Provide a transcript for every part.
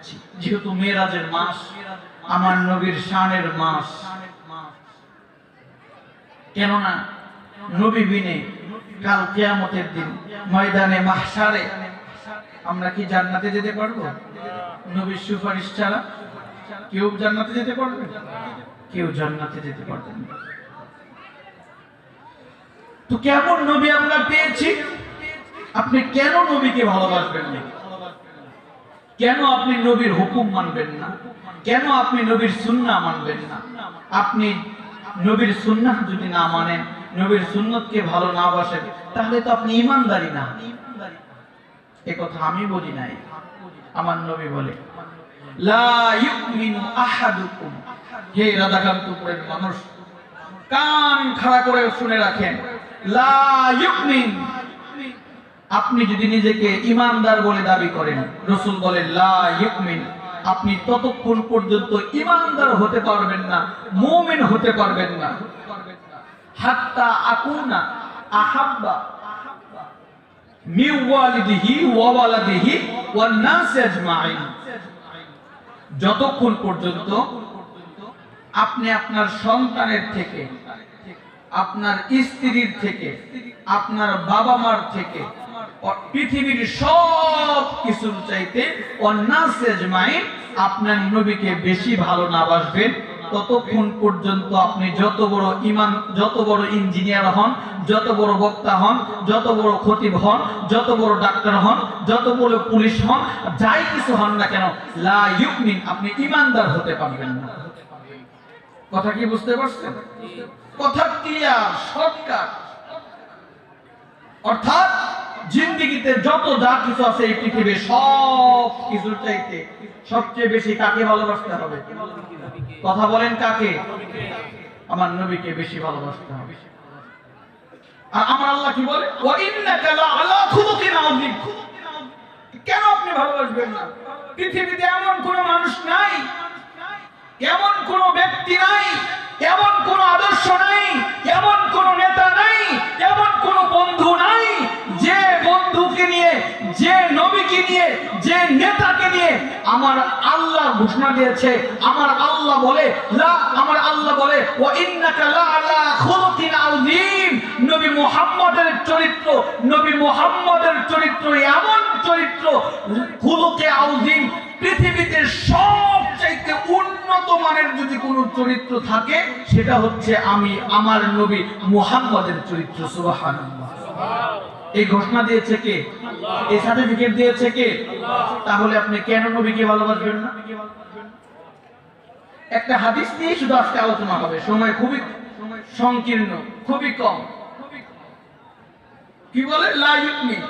পেয়েছি, যেহেতু মেরাজের মাস, আমার নবীর শানের মাস। কেননা নবী বিনে কাল কিয়ামতের দিন ময়দানে মাহশারে আমরা কি জান্নাতে যেতে পারবো? নবীর সুপারিশ ছাড়া কেউ জান্নাতে যেতে পারবে? কেউ জান্নাতে যেতে পারবে না। তো কেমন নবী আমরা পেয়েছি? আপনি কেন নবীকে ভালোবাসবেন না? কেন আপনি নবীর হুকুম মানবেন না? কেন আপনি নবীর সুন্নাহ মানবেন না? আপনি নবীর সুন্নাহ যদি না মানেন, নবীর সুন্নতকে ভালো না বাসেন, তাহলে তো আপনি ঈমানদারই না। এই কথা আমি বলি নাই, আমার নবী বলে। লা ইউমিনু আহাদুকুম, হে রাধাকান্তপুরের মানুষ, কান খাড়া করে শুনে রাখেন। লা ইউমিন, আপনি যদি নিজেকে ঈমানদার বলে দাবি করেন, রাসূল বলেন লা ইউমিন, আপনি ততক্ষণ পর্যন্ত ঈমানদার হতে পারবেন না, মুমিন হতে পারবেন না, হাত্তা আকুনা আহাব্বা মিন ওয়ালিদিহি ওয়া ওয়ালাদিহি ওয়ান নাস আজমাইন, যতক্ষণ পর্যন্ত আপনি আপনার সন্তানের থেকে, আপনার স্ত্রীর থেকে, আপনার বাবা মার থেকে, পৃথিবীর সব কিছুর চাইতে ওয়ান্নাস আজমাইন আপনার নবীকে বেশি ভালো না বাসবেন, ততক্ষণ পর্যন্ত আপনি যত বড় ইমাম, যত বড় ইঞ্জিনিয়ার হন, যত বড় বক্তা হন, যত বড় খতিব হন, যত বড় ডাক্তার হন, যত বড় পুলিশ হন, যাই কিছু হন না কেন, লা ইউমিন, আপনি ঈমানদার হতে পারবেন না। কথা কি বুঝতে পারছেন? কথা ক্লিয়ার, শর্টকাট। অর্থাৎ জিন্দেগিতে যত যা কিছু আছে এই পৃথিবীর সব কিছুর চাইতে সবচেয়ে বেশি কাকে ভালোবাসতে হবে? কথা বলেন, কাকে? আমার নবীকে বেশি ভালোবাসতে হবে। আর আমার আল্লাহ কি বলে? ওয়া ইন্নাকা লাআলা খুলুকিন আযীম। কেন আপনি ভালোবাসবেন না? পৃথিবীতে এমন কোন মানুষ নাই, এমন কোন ব্যক্তি নাই, এমন কোন আদর্শ নাই, এমন কোন নেতা নাই, এমন কোন বন্ধু নাই যে বন্ধুকে নিয়ে, যে নবীকে নিয়ে, যে নেতাকে নিয়ে আমার আল্লাহ ঘোষণা দিয়েছে। আমার আল্লাহ বলে আমার আল্লাহ বলে ওয়া ইন্নাকা লাআলা খুলুকিন আযীম। নবী মুহাম্মদের চরিত্র, নবী মুহাম্মদের চরিত্র এমন চরিত্র, খুলুকে আযীম, পৃথিবীতে সবচাইতে উন্নত মানের যদি কোনো চরিত্র থাকে সেটা হচ্ছে আমার নবী মুহাম্মদের চরিত্র। সুবহানাল্লাহ। এই ঘোষণা দিয়েছে কে? এই সার্টিফিকেট দিয়েছে কে? তাহলে আপনি কেন নবীকে ভালোবাসবেন না? একটা হাদিস নিয়ে শুধু আজকে আলোচনা হবে, সময় খুবই সংকীর্ণ, খুবই কম। কি বলে? লা ইউমিন।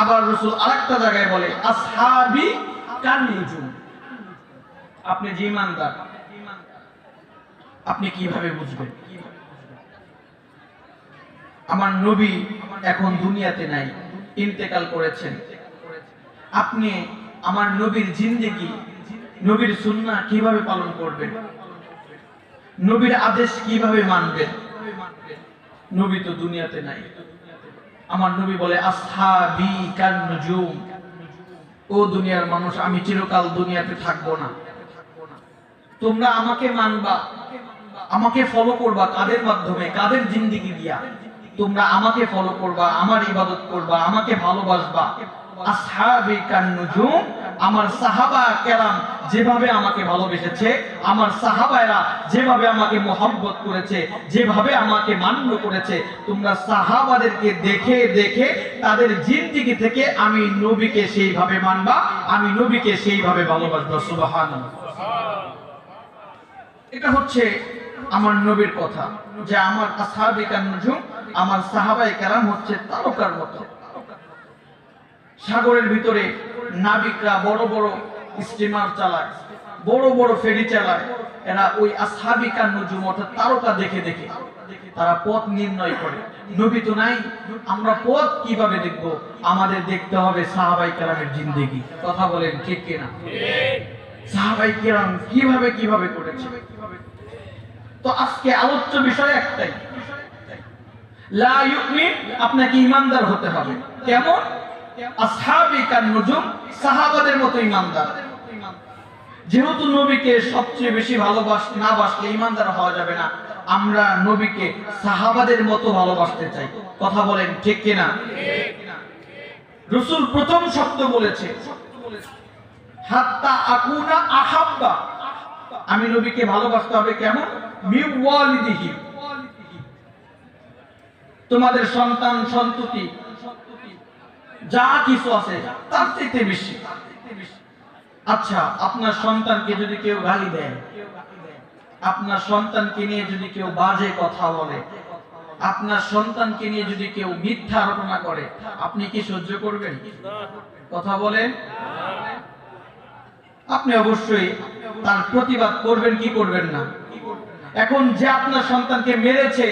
আবার রাসূল আরেকটা জায়গায় বলে আসহাবি কান নুজুম। আপনি যে ঈমানদার, আপনি কিভাবে বুঝবেন? আমার নবী এখন দুনিয়াতে নাই, ইন্তেকাল করেছেন। আপনি আমার নবীর জিন্দেগি, নবীর সুন্নাহ কিভাবে পালন করবেন? নবীর আদেশ কিভাবে মানবেন? নবী তো দুনিয়াতে নাই। আমার নবী বলে আসহাবি কান নুজুম, ও দুনিয়ার মানুষ, আমি চিরকাল দুনিয়াতে থাকবো না, তোমরা আমাকে মানবা, আমাকে ফলো করবা। কাদের মাধ্যমে? কাদের জিন্দেগি দিয়া? তোমরা আমাকে ফলো করবা, আমার ইবাদত করবা, আমাকে ভালোবাসবা। আসহাবি কান নুজুম, আমার সাহাবা কেরাম যেভাবে আমাকে ভালোবেসেছে, আমার সাহাবায়রা যেভাবে আমাকে মোহাব্বত করেছে, যেভাবে আমাকে মান্য করেছে, তোমরা সাহাবাদেরকে দেখে দেখে তাদের জিন্দেগি থেকে আমি নবীকে সেইভাবে মানবা, আমি নবীকে সেইভাবে ভালোবাসবা। সুবহানাল্লাহ। এটা হচ্ছে আমার নবীর কথা, যে আমার আসহাবি কান নুজুম, আমার সাহাবায়ে কেরাম হচ্ছে তারকার মতো। সাগরের ভিতরে নাবিকরা বড় বড় স্টিমার চালায়, বড় বড় ফেরি চালায়, এরা ওই আসহাবি কান নুজুম অর্থাৎ তারকা দেখে দেখে তারা পথ নির্ণয় করে। নবী তো নাই, আমরা পথ কিভাবে দেখব? আমাদের দেখতে হবে সাহাবায়ে কেরামের জিন্দেগি। কথা বলেন ঠিক কিনা? সাহাবায়ে কেরাম কিভাবে কিভাবে করেছে। তো আজকে আলোচ্য বিষয় একটাই, লা ইউমিন, আপনাকে ঈমানদার হতে হবে। কেমন? আসহাবি কান নুজুম, সাহাবাদের মতো ইমানদার। যেহেতু নবীকে সবচেয়ে বেশি না বাসলে ইমানদার হওয়া যাবে না, আমরা নবীকে সাহাবাদের মতো ভালোবাসতে চাই। কথা বলেন ঠিক কিনা? রাসূল প্রথম শব্দ বলেছে হাত্তা আকুনা আহাব্বা, আমি নবীকে ভালোবাসতে হবে কেমন? মিওয়ালিদিহি, তোমাদের সন্তান সন্ততি যা কিছু আছে তার থেকে বেশি। আচ্ছা, আপনার সন্তানকে যদি কেউ গালি দেয়, আপনার সন্তানকে নিয়ে যদি কেউ বাজে কথা বলে, আপনার সন্তানকে নিয়ে যদি কেউ মিথ্যা রটনা করে, আপনি কি সহ্য করবেন? কথা বলেন। আপনি অবশ্যই তার প্রতিবাদ করবেন কি করবেন না? এখন যে আপনার সন্তানকে মেরেছে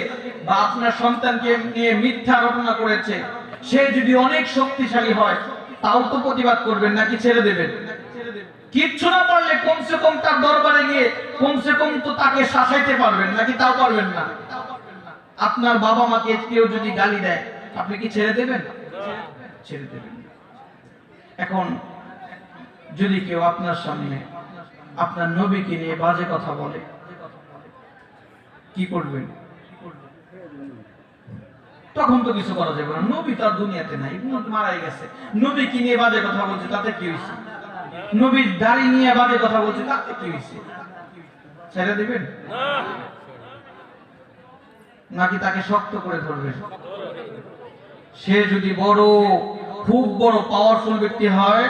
বা আপনার সন্তানকে নিয়ে মিথ্যা রটনা করেছে, সে যদি অনেক শক্তিশালী হয়, তাও তো প্রতিবাদ করবেন নাকি ছেড়ে দেবেন? কিচ্ছু না পারলে কমসে কম তার দরবারে গিয়ে কমসে কম তো তাকে শাসাইতে পারবেন নাকি? তাও পারবেন না। আপনার বাবা মাকে কেউ যদি গালি দেয়, আপনি কি ছেড়ে দেবেন? ছেড়ে দেবেন। এখন যদি কেউ আপনার সামনে আপনার নবীকে নিয়ে বাজে কথা বলে, কি করবেন? তখন তো কিছু করা যাবে না, নবী তার দুনিয়াতে নাই, মারাই গেছে। নবীকে নিয়ে বাজে কথা বলছে, তাতে কি হয়েছে? নবীর দাড়ি নিয়ে বাজে কথা বলছে, তাতে কি হয়েছে? ছেড়ে দিবেন নাকি তাকে শক্ত করে ধরবেন? সে যদি খুব বড় পাওয়ারফুল ব্যক্তি হয়,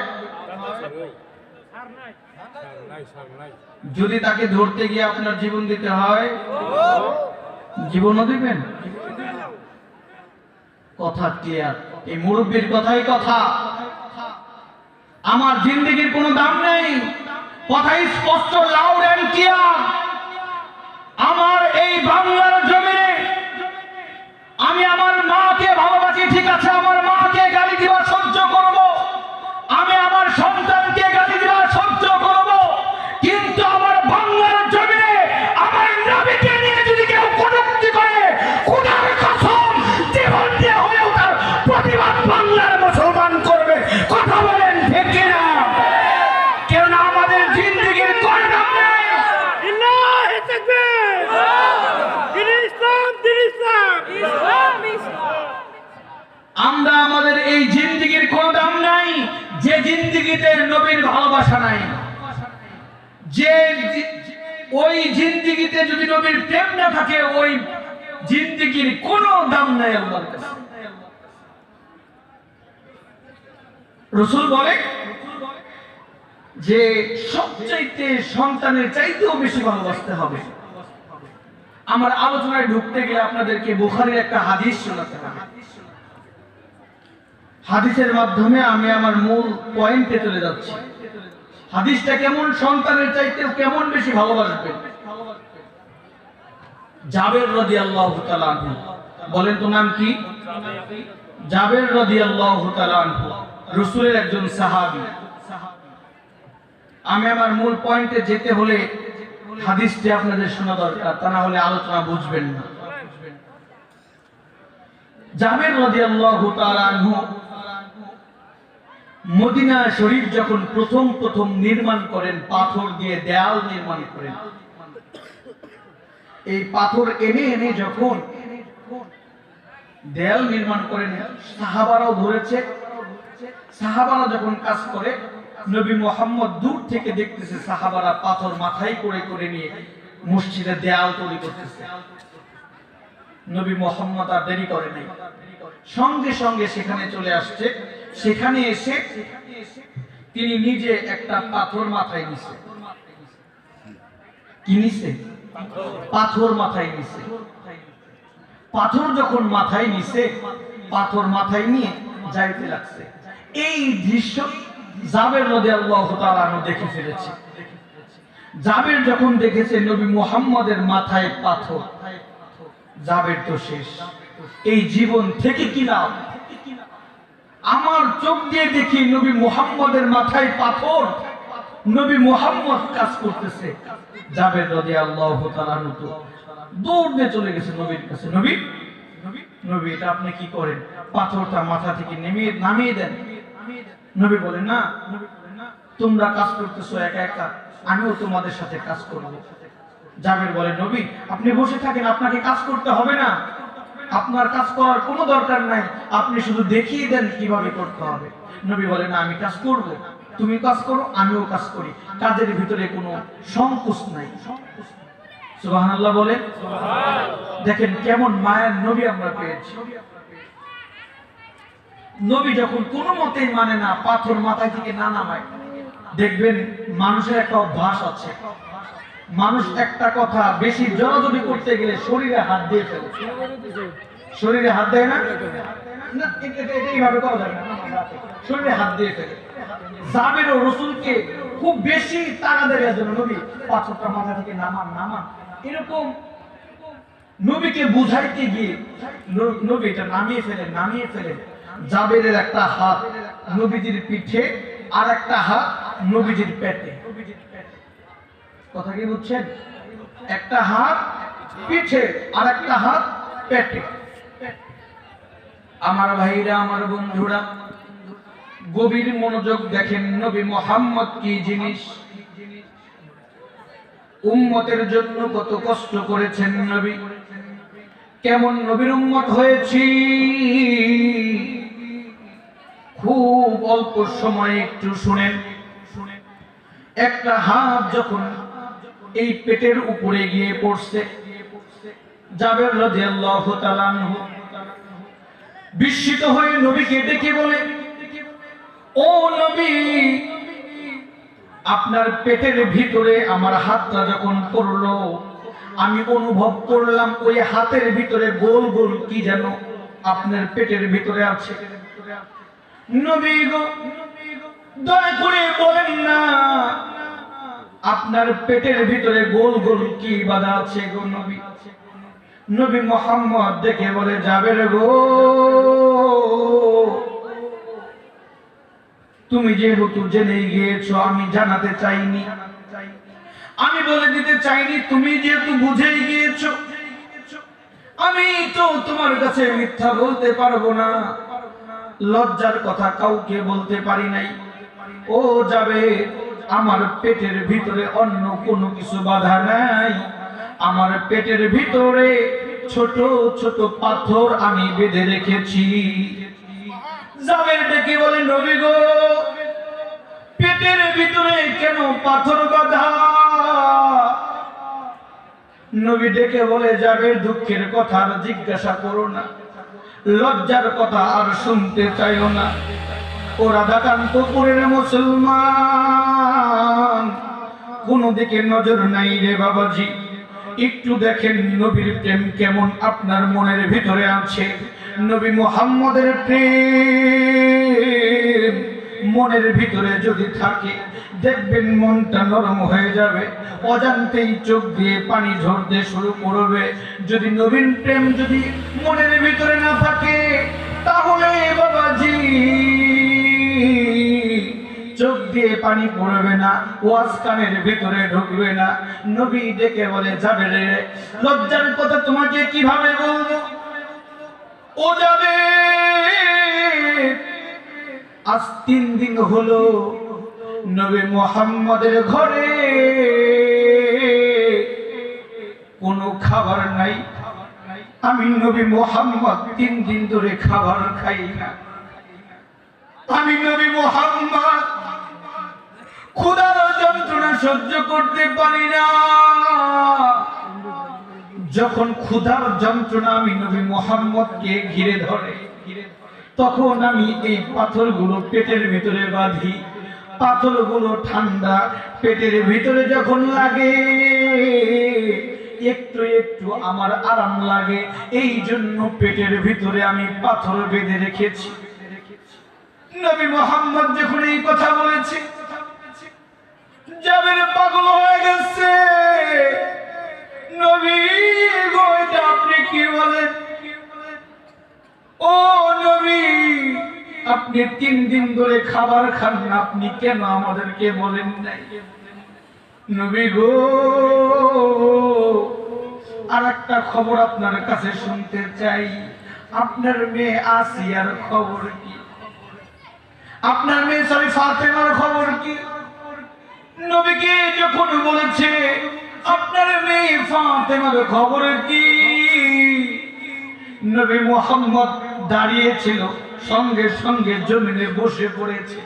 যদি তাকে ধরতে গিয়ে আপনার জীবন দিতে হয়, জীবনও দিবেন? কথা ক্লিয়ার? এই মুরব্বীর কথাই কথা। আমার জিন্দেগির কোনো দাম নেই, কথাই স্পষ্ট, লাউড এন্ড ক্লিয়ার। আমার এই বাংলার জমিনে আমি আমার মাকে ভালোবাসি, ঠিক আছে, আমার মাকে গালি দেওয়া সহ্য করব, আমি আমার সন্তানকে গালি দেওয়া সহ্য করব, কিন্তু আমার বাংলার জমিনে আমার নবীকে নিয়ে যদি কেউ কটূক্তি করে, খোদার কসম জীবন দিয়ে হলেও তার প্রতিবাদ বাংলার মুসলমান করবে। কথা বলেন ঠিক কিনা? কেন আমাদের জিন্দেগির কোনো দাম নেই। ইল্লাহি তাকবীর, দিন ইসলাম, দিন ইসলাম, ইসলাম, ইসলাম। আমরা আমাদের এই জিন্দেগির কোনো দাম নাই যে জিন্দেগিতে নবীর ভালোবাসা নাই, যে ওই জিন্দেগিতে যদি নবীর প্রেম না থাকে, ওই জিন্দেগির কোনো দাম নাই আল্লাহর কাছে। রাসূল বলে যে সবচাইতে সন্তানের চাইতেও বেশি ভালোবাসতে হবে। আমার আলোচনায় ঢুকতে গেলে আপনাদেরকে বুখারীর একটা হাদিস শোনাতে হবে। হাদিসের মাধ্যমে আমি আমার মূল পয়েন্টে চলে যাচ্ছি। হাদিসটা কেমন? সন্তানের চাইতেও কেমন বেশি ভালোবাসবে। জাবের রাদিয়াল্লাহু তাআলা আনহু, বলেন তো নাম কি? জাবের রাদিয়াল্লাহু তাআলা আনহু রাসূলের একজন সাহাবী। আমি আমার মূল পয়েন্টে যেতে হলে হাদিসটি আপনাদের শোনা দরকার, তা না হলে আলোচনা বুঝবেন না। জাবের রাদিয়াল্লাহু তাআলা আনহু মদিনা শরীফ যখন প্রথম নির্মাণ করেন, পাথর দিয়ে দেয়াল নির্মাণ করেন, এই পাথর এনে এনে যখন দেয়াল নির্মাণ করেন, সাহাবারাও ধরেছে। সাহাবারা যখন কাজ করে, নবী মুহাম্মদ দূর থেকে দেখতেছে সাহাবারা পাথর মাথায় করে করে নিয়ে মসজিদে দেয়াল তৈরি করতেছে। নবী মুহাম্মদ আর দেরি করে নাই, সঙ্গে সঙ্গে সেখানে চলে আসছে। সেখানে এসে তিনি নিজে একটা পাথর মাথায় নিছে। কি নিছে? পাথর মাথায় নিছে। পাথর যখন মাথায় নিছে, পাথর মাথায় নিয়ে যাইতে লাগছে। এই দৃশ্য জাবের রাদিয়াল্লাহু তাআলা আনহু দেখে ফেলেছে। জাবের যখন দেখেছে নবী মুহাম্মদের মাথায় পাথর, জাবের তো শেষ, এই জীবন থেকে কি লাভ? আমার চোখ দিয়ে দেখি নবী মুহাম্মদের মাথায় পাথর, নবী মুহাম্মদ কাজ করতেছে। জাবের রাদিয়াল্লাহু তাআলা আনহু তো দৌড়ে চলে গেছে নবীর কাছে। নবী, এটা আপনি কি করেন? পাথরটা মাথা থেকে নামিয়ে দেন। নবী বলেন না, তোমরা কাজ করতেছো একা একা, আমিও তোমাদের সাথে কাজ করব। জাবের বলে, নবী আপনি বসে থাকেন, আপনাকে কাজ করতে হবে না, আপনার কাজ করার কোনো দরকার নাই, আপনি শুধু দেখিয়ে দেন কিভাবে করতে হবে। নবী বলে, না আমি কাজ করব, তুমি কাজ করো আমিও কাজ করি, কাজের ভিতরে কোনো সংকোচ নাই। সুবহানাল্লাহ বলে। দেখেন কেমন মায়ের নবী আমরা পেয়েছি। নবী যখন কোনো মতেই মানে না, পাথর মাথায় থেকে না নামায়। দেখবেন মানুষের একটা অভ্যাস আছে, মানুষ একটা কথা বেশি জোরাজোরি করতে গেলে শরীরে হাত দিয়ে ফেলে। শরীরে হাত দেয় না, এইভাবে করা যাবে না, শরীরে হাত দিয়ে ফেলে। জাবের ও রাসূলকে খুব বেশি তাড়া দেওয়ার জন্য নবী পাথরটা মাথা থেকে নামান নামান, এরকম নবীকে বুঝাইতে গিয়ে নবী এটা নামিয়ে ফেলে। জাবেরের একটা হাত নবীজির পিঠে আর একটা হাত নবীজির পেটে। কথা কি বুঝছেন? একটা হাত পিঠে আর একটা হাত পেটে। আমার ভাইরা, আমার বন্ধুরা, গভীর মনোযোগ দেখেন নবী মুহাম্মদ কি জিনিস, উম্মতের জন্য কত কষ্ট করেছেন নবী, কেমন নবীর উম্মত হয়েছি। খুব অল্প সময় একটু শুনেন। একটা হাত যখন এই পেটের উপরে গিয়ে পড়ছে, জাবের রাদিয়াল্লাহু তাআলা আনহু বিস্মিত হয়ে নবীকে ডেকে বলে, ও নবী, আপনার পেটের ভিতরে আমার হাতটা যখন পড়লো, আমি অনুভব করলাম ওই হাতের ভিতরে গোল গোল কি যেন আপনার পেটের ভিতরে আছে। নবী গো, দয়া করে বলেন না আপনার পেটের ভিতরে গোল গোল কি বাঁধা আছে গো নবী। নবী মুহাম্মদ দেখে বলে, জাবের গো, তুমি যেহেতু জেনে গিয়েছো, আমি জানাতে চাইনি, আমি বলে দিতে চাইনি, তুমি যেহেতু বুঝেই গিয়েছো, আমি তো তোমার কাছে মিথ্যা বলতে পারবো না, লজ্জার কথা কাউকে বলতে পারি নাই। ও যাবে, আমার পেটের ভিতরে অন্য কোনো কিছু বাধা নাই, আমার পেটের ভিতরে ছোট ছোট পাথর আমি বেঁধে রেখেছি। জাবের ডেকে বলে, নবী গো, পেটের ভিতরে কেন পাথর বাঁধা? নবী ডেকে বলে, জাবের দুঃখের কথা আর জিজ্ঞাসা করো না, লজ্জার কথা আর শুনতে চাইও না। ও রাধাকান্তপুরের মুসলমান, কোন দিকে নজর নাই রে বাবাজি, একটু দেখেন নবীর প্রেম কেমন আপনার মনের ভিতরে আছে। নবী মুহাম্মদের প্রেম মনের ভিতরে যদি থাকে, দেখবেন মনটা নরম হয়ে যাবে, অজান্তেই চোখ দিয়ে পানি ঝরতে শুরু করবে। যদি নবীন প্রেম যদি মনের ভিতরে না থাকে, তাহলে বাবাজি চোখ দিয়ে পানি পড়বে না, ওয়াজ কানের ভিতরে ঢুকবে না। নবী ডেকে বলে, যাবে রে, লজ্জার কথা তোমাকে কিভাবে বলবো? ও যাবে, আজ 3 দিন হলো নবী মুহাম্মদের ঘরে কোনো খাবার নাই। আমি নবী মুহাম্মদ 3 দিন ধরে খাবার খাই না। আমি নবী মুহাম্মদ ক্ষুধার যন্ত্রণা সহ্য করতে পারি না। যখন ক্ষুধার যন্ত্রণা আমি নবী মুহাম্মদকে ঘিরে ধরে, তখন আমি এই পাথরগুলো পেটের ভিতরে বাঁধি। পাথরগুলো ঠান্ডা, পেটের ভিতরে যখন লাগে একটু একটু আমার আরাম লাগে, এই জন্য পেটের ভিতরে আমি পাথর বেঁধে রেখেছি। নবী মুহাম্মদ যখন এই কথা বলেছে, জাবের পাগল হয়ে গেছে। নবী গো, এটা আপনি কি বলেন? ও নবী, আপনি 3 দিন ধরে খাবার খান না, আপনি কেন আমাদেরকে বলেন নাই? নবী গো, আর একটা খবর আপনার কাছে শুনতে চাই, আপনার মেয়ে আসিয়ার খবর কি? আপনার মেয়ে সরি ফাতেমার খবর কি? নবীকে যখন বলেছে আপনার মেয়ে ফাতেমার খবর কি, নবী মুহাম্মদ দাঁড়িয়েছিল, সঙ্গে সঙ্গে জমিনে বসে পড়েছে।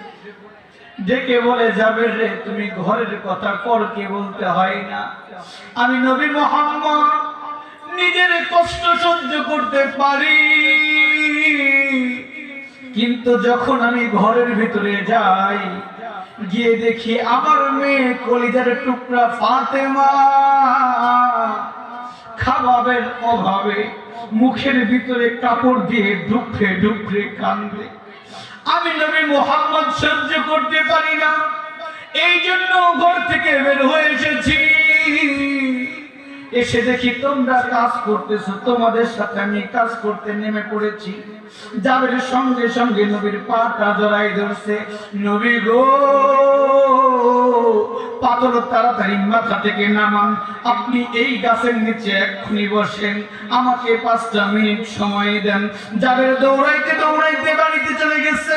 ডেকে বলে যাবে রে, তুমি ঘরের কথা করকে বলতে হয় না। আমি নবী মুহাম্মদ নিজের কষ্ট সহ্য করতে পারি, কিন্তু যখন আমি ঘরের ভিতরে যাই, গিয়ে দেখি আমার মেয়ে কলিজার টুকরা ফাতেমা খাবারের অভাবে মুখের ভিতরে কাপড় দিয়ে ঢুকরে ঢুকরে কান্দে। আমি নবী মুহাম্মদ সহ্য করতে পারি না, এই জন্য ঘর থেকে বের হয়ে এসেছি। এসে দেখি তোমরা কাজ করতেছো, তোমাদের সাথে আমি কাজ করতে নেমে পড়েছি। যাবের সঙ্গে সঙ্গে নবীর পাটা জড়াই ধরছে। নবী গো, পাথর তাড়াতাড়ি মাথা থেকে নামান, আপনি এই গাছের নিচে এক্ষুনি বসেন, আমাকে 5টা মিনিট সময় দেন। যাবের দৌড়াইতে দৌড়াইতে বাড়িতে চলে গেছে।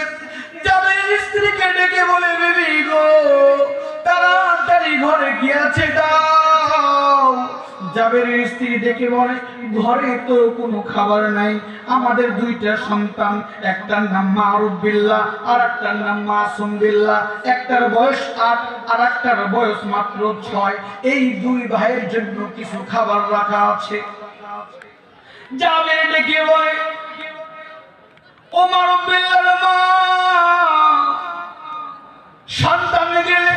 যাবের স্ত্রীকে ডেকে বলে, বেবি গো, তাড়াতাড়ি ঘরে কি আছে দাও। যাবের স্ত্রী ডেকে বলে, ঘরে তো কোনো খাবার নাই, আমাদের 2টা সন্তান, একটার নাম মারুফ বিল্লাহ আর একটার নাম মাসুম বিল্লাহ, একটার বয়স 8 আর একটার বয়স মাত্র 6, এই 2 ভাইয়ের জন্য কিছু খাবার রাখা আছে। যাবের ডেকে বলে, ও মারুফ বিল্লাহর মা, সন্তান গেলে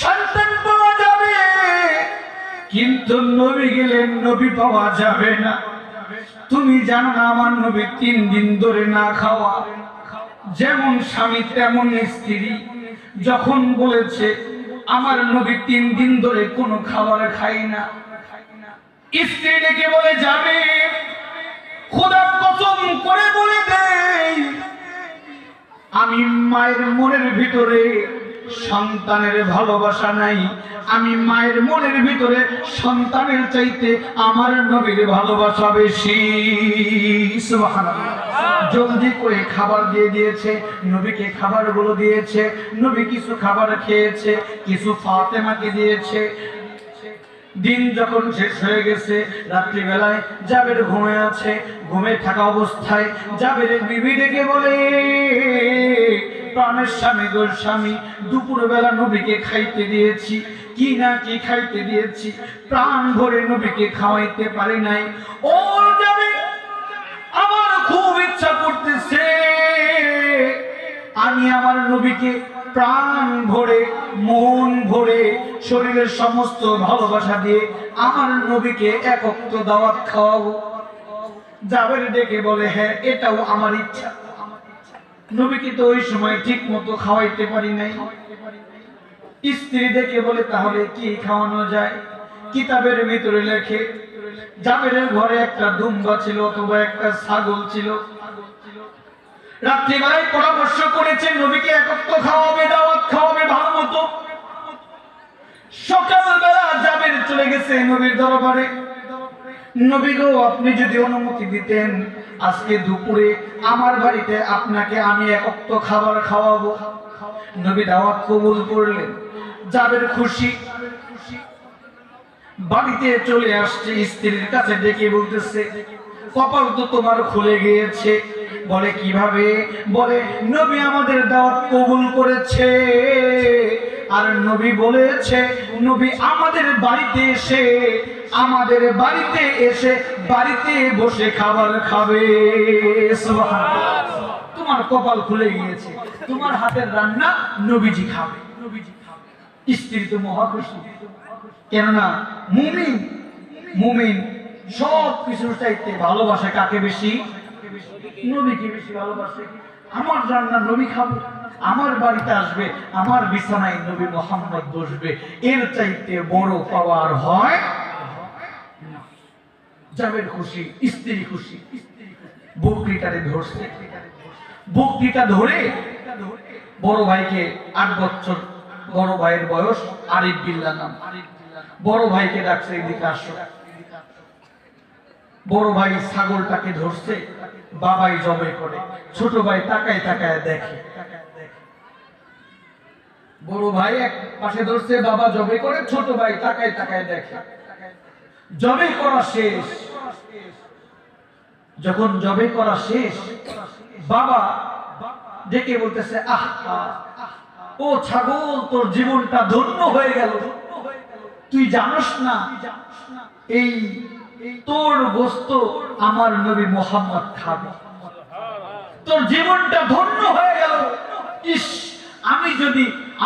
সন্তান পাওয়া যাবে, কিন্তু নবী গেলেন নবী পাওয়া যাবে না। তুমি জানো না আমার নবী 3 দিন ধরে না খাওয়া, যেমন স্বামী তেমন স্ত্রী। যখন বলেছে আমার নবী 3 দিন ধরে কোনো খাবার খাই না, স্ত্রী ডেকে বলে, যাবে খোদার কসম করে বলে দেই, আমি মায়ের মনের ভিতরে সন্তানের ভালোবাসা নাই, আমি মায়ের মনের ভিতরে সন্তানের চাইতে আমার নবীর ভালোবাসা বেশি। সুবহানাল্লাহ। জলদি করে খাবার দিয়ে দিয়েছে, নবীকে খাবারগুলো দিয়েছে। নবী কিছু খাবার খেয়েছে, কিছু ফাতেমাকে দিয়েছে। দিন যখন শেষ হয়ে গেছে, রাত্রিবেলায় জাবের ঘুমে আছে। ঘুমে থাকা অবস্থায় জাবেরের বিবি ডেকে বলে, প্রাণের স্বামী গো স্বামী, দুপুরবেলা নবীকে খাইতে দিয়েছি, কি না কি খাইতে দিয়েছি, প্রাণ ভরে নবীকে খাওয়াইতে পারি নাই। ও যাবে, আমার খুব ইচ্ছা করতেছে আমি আমার নবীকে প্রাণ ভরে, মন ভরে, শরীরের সমস্ত ভালোবাসা দিয়ে আমার নবীকে এক ওয়াক্ত দাওয়াত খাওয়াবো। জাবের ডেকে বলে, হ্যাঁ এটাও আমার ইচ্ছা। নবীকে তো ওই সময় ঠিক মতো খাওয়াইতে পারি নাই। স্ত্রী ডেকে বলে, তাহলে কি খাওয়ানো যায়? কিতাবের ভিতরে লেখে, জাবেরের ঘরে একটা দুম্বা ছিল অথবা একটা ছাগল ছিল। রাত্রিবেলায় পরামর্শ করেছে নবীকে একত্র খাওয়াবে, দাওয়াত খাওয়াবে ভালো মতো। সকালবেলা জাবের চলে গেছে নবীর দরবারে। নবী গো, আপনি যদি অনুমতি দিতেন, আজকে দুপুরে আমার বাড়িতে আপনাকে আমি একত্র খাবার খাওয়াবো। নবী দাওয়াত কবুল করলেন। জাবের খুশি, বাড়িতে চলে আসছে। স্ত্রীর কাছে ডেকে বলতেছে, কপাল তো তোমার খুলে গিয়েছে। বলে কিভাবে? বলে নবী আমাদের দাওয়াত কবুল করেছে, আর নবী বলেছে নবী আমাদের বাড়িতে এসে বাড়িতে বসে খাবার খাবে। সুবহানাল্লাহ। তোমার কপাল খুলে গিয়েছে, তোমার হাতের রান্না নবীজি খাবে। স্ত্রী তো মহা খুশি, কেননা মুমিন সব কিছুর চাইতে ভালোবাসে কাকে বেশি? নবীকে বেশি ভালোবাসে। আমার রান্না নবী খাবে, আমার বাড়িতে আসবে, আমার বিছানায় নবী মুহাম্মদ বসবে, এর চাইতে বড় পাওয়ার হয় না। জাবের খুশি, স্ত্রী খুশি। বকরিটারে ধরছে, বকরিটা ধরে বড় ভাইকে, 8 বছর বড় ভাইয়ের বয়স, আরিফ বিল্লাহ নাম, বড় ভাইকে ডাকছে, এদিকে আসো। বড় ভাই ছাগলটাকে ধরছে, বাবাই জবাই করে। ছোট ভাই তাকায় তাকায় দেখে, বড় ভাই এক পাশে ধরছে, বাবা জবে করে, ছোট ভাই তাকায় তাকায় দেখে। জবে করা শেষ। যখন জবে করা শেষ, বাবা ডেকে বলতেছে, আহ ও ছাগল, তোর জীবনটা ধন্য হয়ে গেল। তুই জানোস না এই তোর গোস্ত আমার নবী মুহাম্মদ খাবে। তোর জীবনটা ধন্য হয়ে গেল। ইস,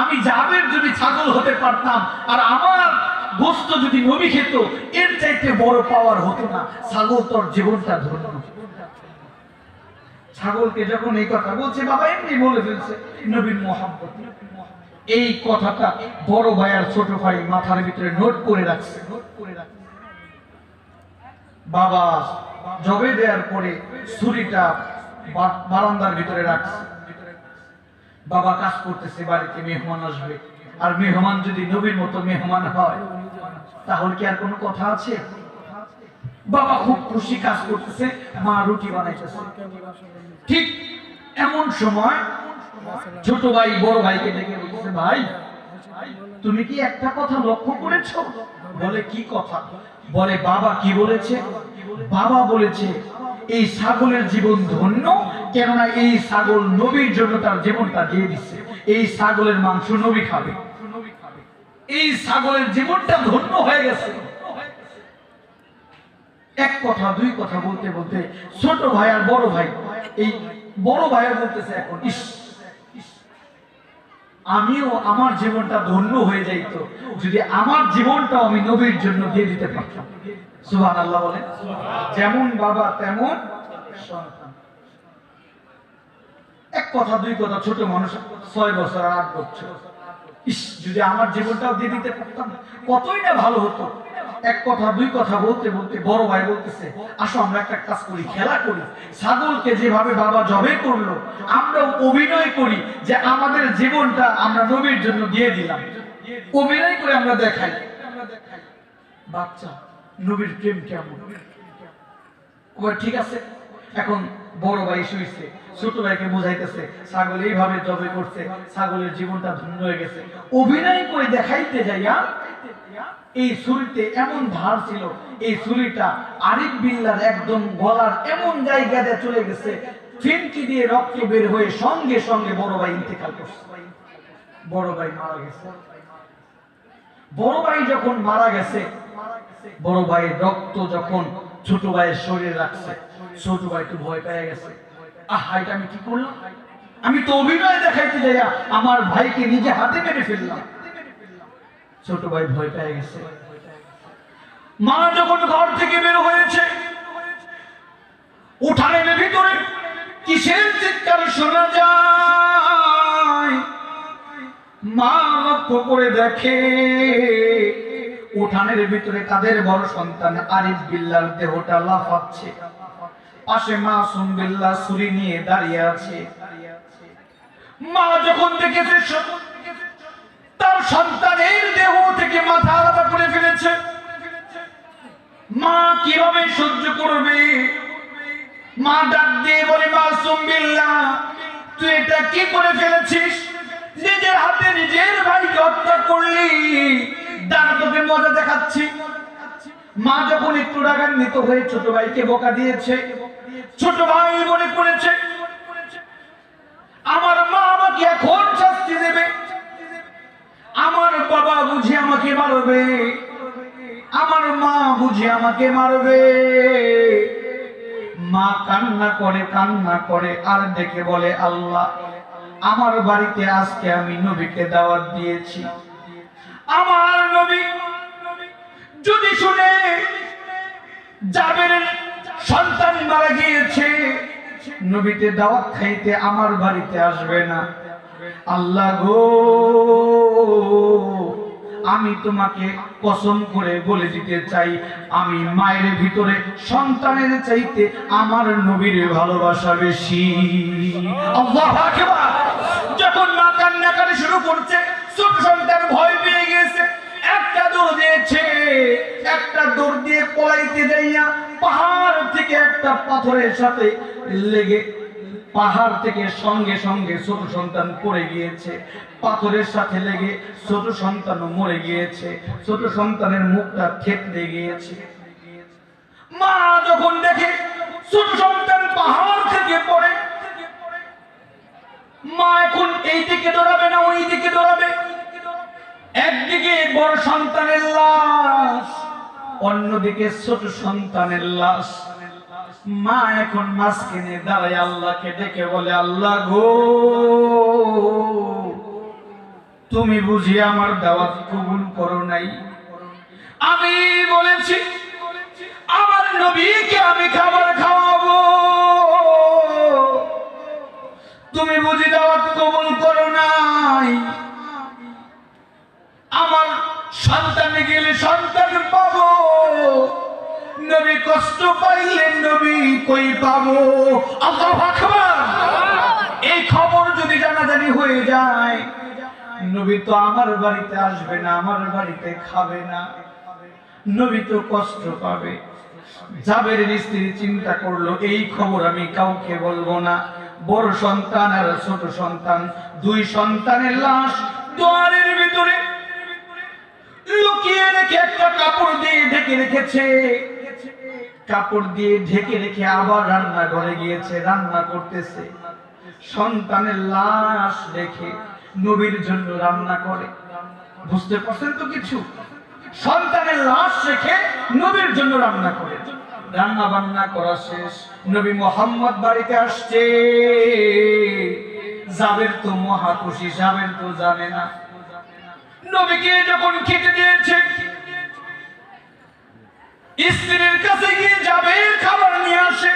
আমি জাবের যদি ছাগল হতে পারতাম আর আমার গোস্ত যদি নবী খেত, এর চাইতে বড় পাওয়ার হতো না। ছাগল, তোর জীবনটা ধন্য। ছাগলকে যখন এই কথা বলছে, বাবা এমনি বলে ফেলছে নবী মুহাম্মদ। এই কথাটা বড় ভাই আর ছোট ভাই মাথার ভিতরে নোট করে রাখছে। বাবা জবে দেওয়ার পরে ছুরিটা বারান্দার ভিতরে রাখছে। বাবা কাজ করতেছে, বাড়িতে মেহমান আসবে, আর মেহমান যদি নবীর মতো মেহমান হয় তাহলে কি আর কোনো কথা আছে? বাবা খুব খুশি কাজ করতেছে, মা রুটি বানাইতেছে। ঠিক এমন সময় ছোট ভাই বড় ভাইকে ডেকে বলতেছে, ভাই তুমি কি একটা কথা লক্ষ্য করেছো? বলে কি কথা? বলে বাবা কি বলেছে? বাবা বলেছে এই ছাগলের জীবন ধন্য, কেননা এই ছাগল নবীর জন্য তার জীবনটা দিয়ে দিচ্ছে। এই ছাগলের মাংস নবী খাবে। এই ছাগলের জীবনটা ধন্য হয়ে গেছে। এক কথা দুই কথা বলতে বলতে ছোট ভাই আর বড় ভাই, এই বড় ভাইও বলতেছে এখন, ইস, আমিও আমার জীবনটা ধন্য হয়ে যাইতো যদি আমার জীবনটা আমি নবীর জন্য দিয়ে দিতে পারতাম। সুবহানাল্লাহ বলেন। যেমন বাবা তেমন সন্তান। এক কথা দুই কথা, ছোট মানুষ 6 বছর আর 8 বছর, ইস, যদি আমার জীবনটাও দিয়ে দিতে পারতাম কতই না ভালো হতো। এক কথা দুই কথা বলতে বলতে বড় ভাই বলতেছে, আসো আমরা একটা কাজ করি, খেলা করি। ছাগলকে যেভাবে বাবা জবে করলো, আমরা অভিনয় করি যে আমাদের জীবনটা আমরা নবীর জন্য দিয়ে দিলাম। অভিনয় করে আমরা দেখাই বাচ্চা নবীর প্রেম কেমন। ঠিক আছে। এখন বড় ভাই শুইছে, ছোট ভাইকে বুঝাইতেছে ছাগল এইভাবে জবে করছে, ছাগলের জীবনটা ধন্য হয়ে গেছে। অভিনয় করে দেখাইতে যাইয়া এই ছুরিতে এমন ধার ছিল, এই ছুরিটা আরিফ বিল্লার একদম গলার এমন জায়গাতে চলে গেছে, ফিনকি দিয়ে রক্ত বের হয়ে সঙ্গে সঙ্গে বড় ভাই ইন্তেকাল করছে। বড় ভাই মারা গেছে। বড় ভাই যখন মারা গেছে, বড় ভাইয়ের রক্ত যখন ছোট ভাইয়ের শরীরে রাখছে, ছোট ভাই তো ভয় পেয়ে গেছে। আহ, এটা আমি কি করলাম? আমি তো অভিনয় দেখাইতে যাইয়া আমার ভাইকে নিজে হাতে মেরে ফেললাম। ছোট ভাই ভয় পেয়ে গেছে। মা যখন ঘর থেকে বের হয়েছে, উঠানের ভিতরে কিসের চিৎকার শোনা যায়। মা লক্ষ্য করে দেখে উঠানের ভিতরে তাদের বড় সন্তান আরিফ বিল্লাহর দেহটা লাফাচ্ছে। পাশে মাসুম বিল্লাহ ছুরি নিয়ে দাঁড়িয়ে আছে। মা যখন দেখেছে তার সন্তানের দেহ থেকে মাথা আলাদা করে ফেলেছে, মা কিভাবে সহ্য করবে? মা ডাক দিয়ে বলে, মাসুম বিল্লাহ, তুই এটা কি করে ফেলেছিস? নিজের হাতে নিজের ভাইকে হত্যা করলি, দাঁড়া তোকে মজা দেখাচ্ছি। মা যখন একটু রাগান্বিত হয়ে ছোট ভাইকে বকা দিয়েছে, ছোট ভাই মনে করেছে আমার মা আমাকে এখন শাস্তি দেবে, আমার বাবা বুঝি আমাকে মারবে, আমার মা বুঝি আমাকে মারবে। মা কান্না করে আর দেখে বলে, আল্লাহ, আমার বাড়িতে আজকে আমি নবীকে দাওয়াত দিয়েছি, আমার নবী যদি শুনে জাবেরের সন্তান মারা গিয়েছে, নবীতে দাওয়াত খাইতে আমার বাড়িতে আসবে না। আল্লাহ গো, আমি তোমাকে কসম করে বলে দিতে চাই, আমি মায়ের ভিতরে সন্তানের চাইতে আমার নবীর ভালোবাসা বেশি। আল্লাহু আকবার। যখন মা কান্নাকারি শুরু করছে, ছোট সন্তান ভয় পেয়ে গেছে, একটা দৌড় দিয়েছে, একটা দৌড় দিয়ে পলাইতে যাইয়া পাহাড় থেকে একটা পাথরের সাথে লেগে পাহাড় থেকে সঙ্গে সঙ্গে ছোট সন্তান পড়ে গিয়েছে, পাথরের সাথে লেগে ছোট সন্তানও মরে গিয়েছে, ছোট সন্তানের মুখটা থেতলে গিয়েছে। মা যখন দেখে ছোট সন্তান পাহাড় থেকে পড়ে, মা এখন এই দিকে দৌড়াবে না ওই দিকে দৌড়াবে? একদিকে বড় সন্তানের লাশ, অন্যদিকে ছোট সন্তানের লাশ। মা এখন মাঝখানে দাঁড়ায় আল্লাহকে ডেকে বলে, আল্লাহ গো, তুমি বুঝি আমার দাওয়াত কবুল করো নাই? আমি বলেছি আমার নবীকে আমি খাবার খাওয়াবো, তুমি বুঝি দাওয়াত কবুল করো নাই? আমার সন্তানে গেলে সন্তান পাবো, নবী কষ্ট পাইলে নবী কই পাবো? আল্লাহু আকবার। এই খবর যদি জানাজানি হয়ে যায়, নবী তো আমার বাড়িতে আসবে না, আমার বাড়িতে খাবে না, নবী তো কষ্ট পাবে। জাবেরের স্ত্রী চিন্তা করলো, এই খবর আমি কাউকে বলবো না। বড় সন্তান আর ছোট সন্তান, দুই সন্তানের লাশ দুয়ারের ভিতরে লুকিয়ে রেখে একটা কাপড় দিয়ে ঢেকে রেখেছে। কাপড় দিয়ে ঢেকে রেখে আবার রান্নাঘরে গিয়েছে, রান্না করতেছে। সন্তানের লাশ রেখে নবীর জন্য রান্না করে। বুঝতে পারছেন তো কিছু? সন্তানের লাশ রেখে নবীর জন্য রান্না করে। রান্না বান্না করা শেষ, নবী মুহাম্মদ বাড়িতে আসছে। জাবের তো মহা খুশি, জাবের তো জানে না। নবীকে যখন খেতে দিয়েছে, স্ত্রীর কাছে গিয়ে জাবের খাবার নিয়ে আসে।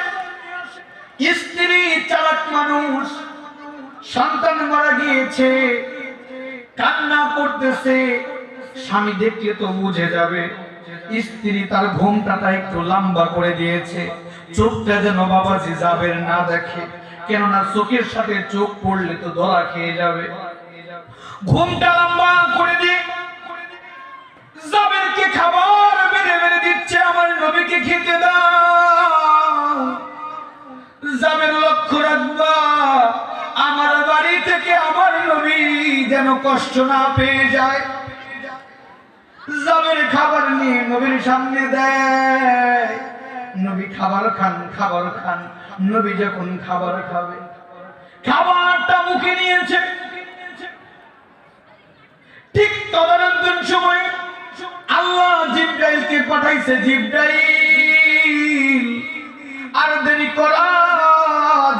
স্ত্রী চালাক মানুষ, সন্তান মারা গিয়েছে, কান্না করতেছে। স্বামী দেখলে তো বুঝে যাবে। স্ত্রী তার ঘোমটাটা একটু লম্বা করে দিয়েছে, চোখটা যেন বাবাজি জাবের না দেখে, কেননা চোখের সাথে চোখ পড়লে তো ধরা খেয়ে যাবে। ঘোমটা লম্বা করে দিয়ে জাবেরকে খাবার বেড়ে বেড়ে দিচ্ছে, আমার নবীকে খেতে দাও। জাবের লক্ষ্য রাখবা, আমার বাড়ি থেকে আমার নবী যেন কষ্ট না পেয়ে যায়। জাবের খাবার নিয়ে নবীর সামনে দেয়, নবী খাবার খান, খাবার খান। নবী যখন খাবার খাবে, খাবারটা মুখে নিয়েছে, ঠিক তদানীন্তন সময় আল্লাহ জিবরাইলকে পাঠাইছে। জিবরাইল, আর দেরি করা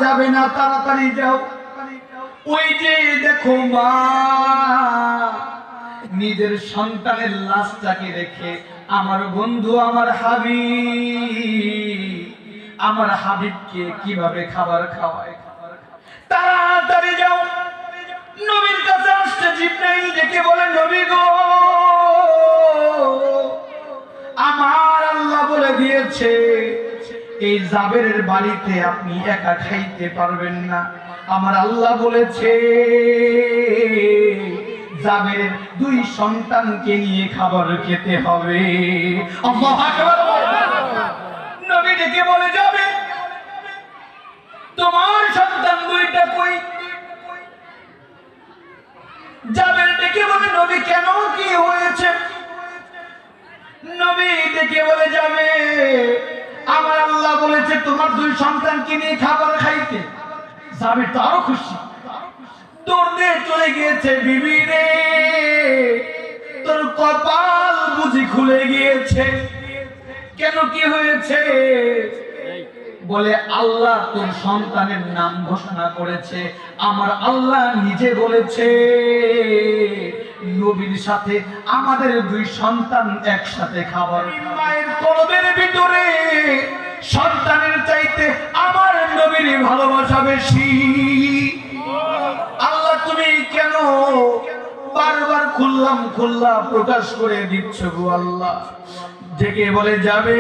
যাবে না, তাড়াতাড়ি যাও। ওই যে দেখো মা নিজের সন্তানের লাশটাকে রেখে আমার বন্ধু, আমার হাবিবকে কিভাবে খাবার খাওয়ায়। তাড়াতাড়ি যাও। নবীর কাছে আসছে জিবরাইল, ডেকে বলে, নবী গো, আমার আল্লাহ বলে দিয়েছে এই জাবেরের বাড়িতে আপনি একা খাইতে পারবেন না। আমার আল্লাহ বলেছে জাবেরের দুই সন্তানকে নিয়ে খাবার খেতে হবে। আল্লাহু আকবার। নবী ডেকে বলে, যাবে তোমার সন্তান দুইটা কই? জাবের ডেকে বলে, নবী কেন, কি হয়েছে? নবী ডেকে বলে, যাবে আমার আল্লাহ বলেছে তোমার দুই সন্তানকে নিয়ে খাবার খাইতে। জাবের তো আরো খুশি, দৌড় দিয়ে চলে গিয়েছে। বিবি রে, তোর কপাল বুঝি খুলে গিয়েছে। কেন, কি হয়েছে? বলে, আল্লাহ তোর সন্তানের নাম ঘোষণা করেছে। আমার আল্লাহ নিজে বলেছে নবীর সাথে আমাদের দুই সন্তান একসাথে খাবার। মায়ের কলবের ভিতরে সন্তানের চাইতে আমার নবীর ভালোবাসা বেশি। আল্লাহ তুমি কেন বারবার খুল্লা প্রকাশ করে দিচ্ছ গো আল্লাহ? ডেকে বলে, যাবে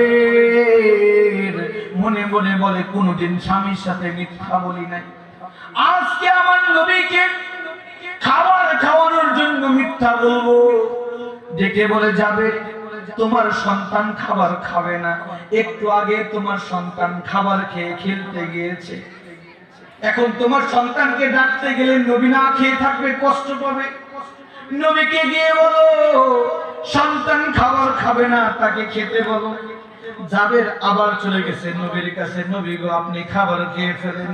মনে মনে বলে, কোনদিন স্বামীর সাথে মিথ্যা বলি নাই, আজকে আমার নবীকে খাবার খাওয়ানোর জন্য মিথ্যা বলবো। ডেকে বলে, যাবে তোমার সন্তান খাবার খাবে না। একটু আগে তোমার সন্তান খাবার খেয়ে খেলতে গিয়েছে, এখন তোমার সন্তানকে ডাকতে গেলে নবী না খেয়ে থাকবে, কষ্ট পাবে। নবীকে গিয়ে বলো সন্তান খাবার খাবে না, তাকে খেতে বলো। জাবের আবার চলে গেছে নবীর কাছে, নবী গো আপনি খাবার খেয়ে ফেলেন,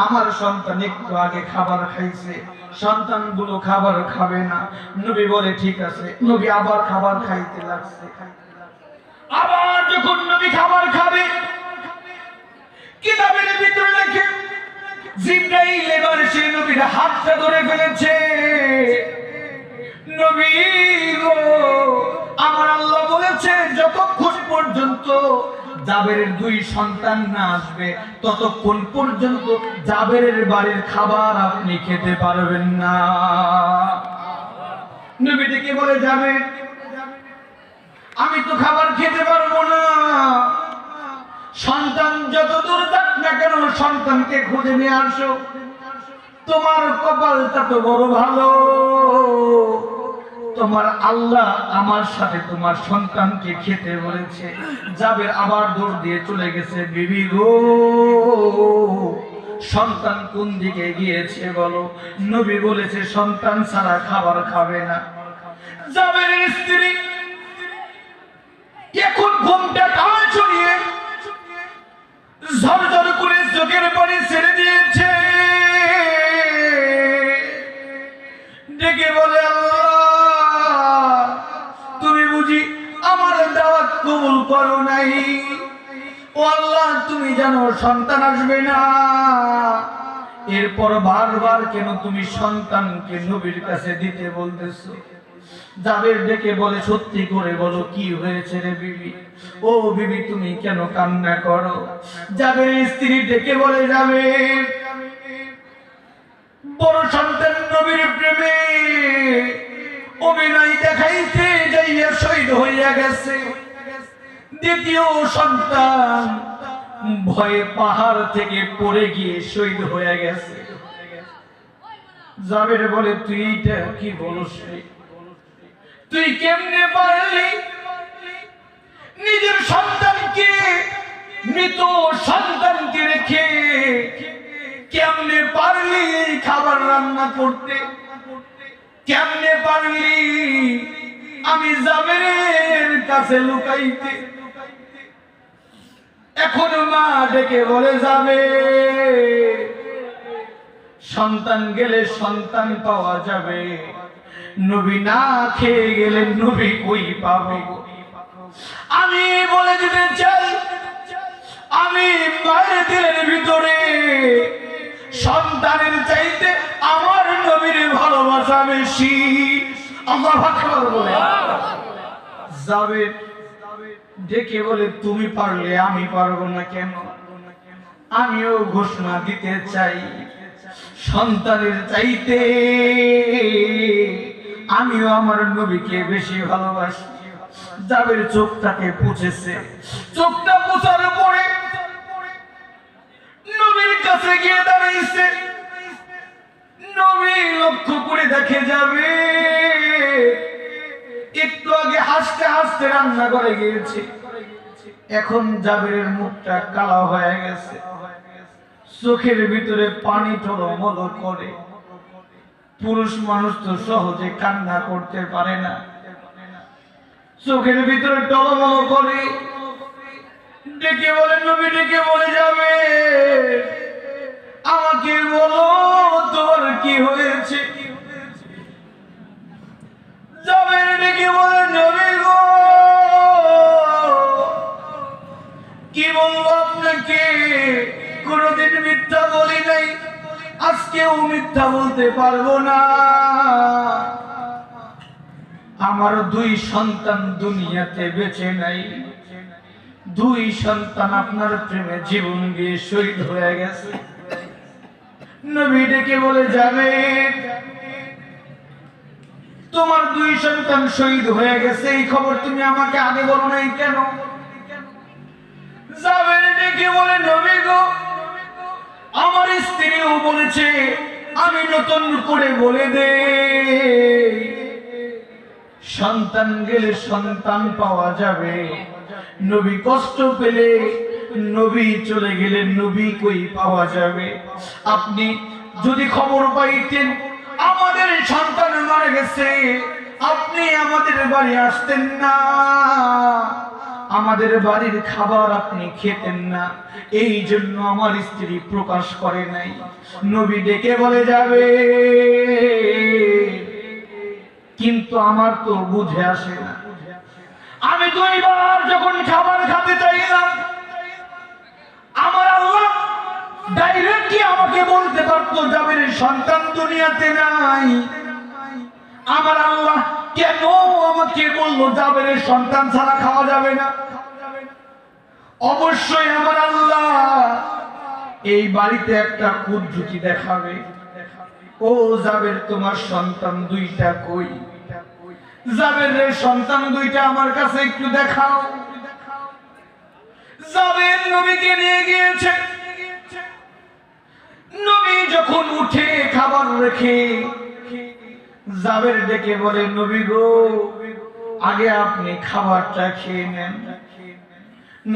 আমার সন্তান একটু আগে খাবার খাইছে, সন্তানগুলো খাবার খাবে না। নবী বলে ঠিক আছে। নবী আবার খাবার খাইতে লাগছে। আবার যখন নবী খাবার খাবে, কিতাবের ভিতরে লেখে জিবরাইল এবার সেই নবীর হাতটা ধরে ফেলেছে। নবী গো আমার আল্লাহ বলেছে যতক্ষণ পর্যন্ত জাবেরের দুই সন্তান না আসবে ততক্ষণ পর্যন্ত জাবেরের বাড়ির খাবার আপনি খেতে পারবেন না। নবী ডেকে বলে যাবে আমি তো খাবার খেতে পারবো না, সন্তান যত দূর যাক না কেন সন্তানকে খুঁজে নিয়ে আসো। তোমার কপালটা তো বড় ভালো, তোমার আল্লাহ আমার সাথে তোমার সন্তানকে খেতে বলেছে। জাবের আবার দৌড় দিয়ে চলে গেছে। বিবি গো সন্তান কোন দিকে গিয়েছে বলো। নবী বলেছে সন্তান ছাড়া খাবার খাবে না। জাবেরের স্ত্রী এখন ঘুমটা টানা ছড়িয়ে ঝরঝর করে চোখের পানি ছেড়ে দিয়েছে। ডেকে বলে আল্লাহ তুমি বুঝি আমার দাওয়াত কবুল করো নাই? ও আল্লাহ তুমি জানো সন্তান আসবে না, এরপর বারবার কেন তুমি সন্তানকে নবীর কাছে দিতে বলতেছো? জাবের ডেকে বলে সত্যি করে বলো কি হয়েছে রে বিবি? ও বিবি তুমি কেন কান্না করো? জাবের স্ত্রী ডেকে বলে যাবে বড় সন্তান নবীর প্রেমে অভিনয় দেখাইতে যাইয়া শহীদ হইয়া গেছে। দ্বিতীয় সন্তান ভয়ে পাহাড় থেকে পড়ে গিয়ে শহীদ হয়ে গেছে। জাবের বলে তুই এটা কি বলস রে? তুই কেমনে পারলি নিজের সন্তানকে মৃত সন্তানকে রেখে কেমনে পারলি খাবার রান্না করতে? কেমনে পারলি আমি জাবেরের কাছে লুকাইতে? এখন মা ডেকে বলে যাবে সন্তান গেলে সন্তান পাওয়া যাবে, নবী না খেয়ে গেলে নবী কই পাবে? আমি বলে দিতে চাই আমি মায়ের দিলের ভিতরে সন্তানের চাইতে আমার নবীর ভালোবাসা বেশি। আল্লাহু আকবার বলে যাবে ডেকে বলে তুমি পারলে আমি পারবো না কেন? আমিও ঘোষণা দিতে চাই সন্তানের চাইতে আমিও আমার নবীকে বেশি ভালোবাসি। জাবের চোখটাকে পুছেছে, চোখটা পুছার পরে নবীর কাছে গিয়ে দাঁড়িয়েছে। নবী লক্ষ্য করে দেখে যাবে একটু আগে হাসতে হাসতে রান্না করে গিয়েছে, এখন জাবেরের মুখটা কালো হয়ে গেছে, চোখের ভিতরে পানি টলমল করে। পুরুষ মানুষ তো সহজে কান্না করতে পারে না, চোখের ভিতরে টলমল করে। ডেকে বলে নবী ডেকে বলে যাবে আমাকে বলো তোমার কি হয়েছে? যাবে ডেকে বলে নবী গো কি বলবো আপনাকে, কোনদিন মিথ্যা বলি নাই, আজকেও মিথ্যা বলতে পারবো না। আমার দুই সন্তান দুনিয়াতে বেঁচে নাই, দুই সন্তান আপনার প্রেমে জীবন দিয়ে শহীদ হয়ে গেছে। নবী ডেকে বলে যাবে তোমার দুই সন্তান শহীদ হয়ে গেছে এই খবর তুমি আমাকে আগে বলো নাই কেন? যাবে ডেকে বলে নবী গো আমার স্ত্রীও বলেছে আমি নতুন করে বলে দে সন্তান গেলে সন্তান পাওয়া যাবে। নবী কষ্ট পেলে নবী চলে গেলেন, নবী কই পাওয়া যাবে? আপনি যদি খবর পাইতেন আমাদের সন্তান মারা গেছে, আপনি আমাদের বাড়ি আসতেন না, আমাদের বাড়ির খাবার আপনি খেতেন না। এই জন্য আমার স্ত্রী প্রকাশ করে নাই। নবী ডেকে বলে যাবে, কিন্তু আমার তো বুঝে আসে না। আমি দুইবার যখন খাবার খেতে চাইলাম, আমার আল্লাহ ডাইরেক্টলি আমাকে বলতে পারতো জাবেরের সন্তান দুনিয়াতে নাই। আমার আল্লাহ কেন আমাকে বললো জাবেরের সন্তান ছাড়া খাওয়া যাবে না? অবশ্যই আমার আল্লাহ এই বাড়িতে একটা কুজ্জুতি দেখাবে। ও জাবের, তোমার সন্তান দুইটা কই? জাবেরের সন্তান দুইটা আমার কাছে একটু দেখাও। জাবের নবীকে নিয়ে গিয়েছে। নবী যখন উঠে খাবার রেখে জাবের ডেকে বলে, নবী গো, আগে আপনি খাবারটা খেয়ে নেন।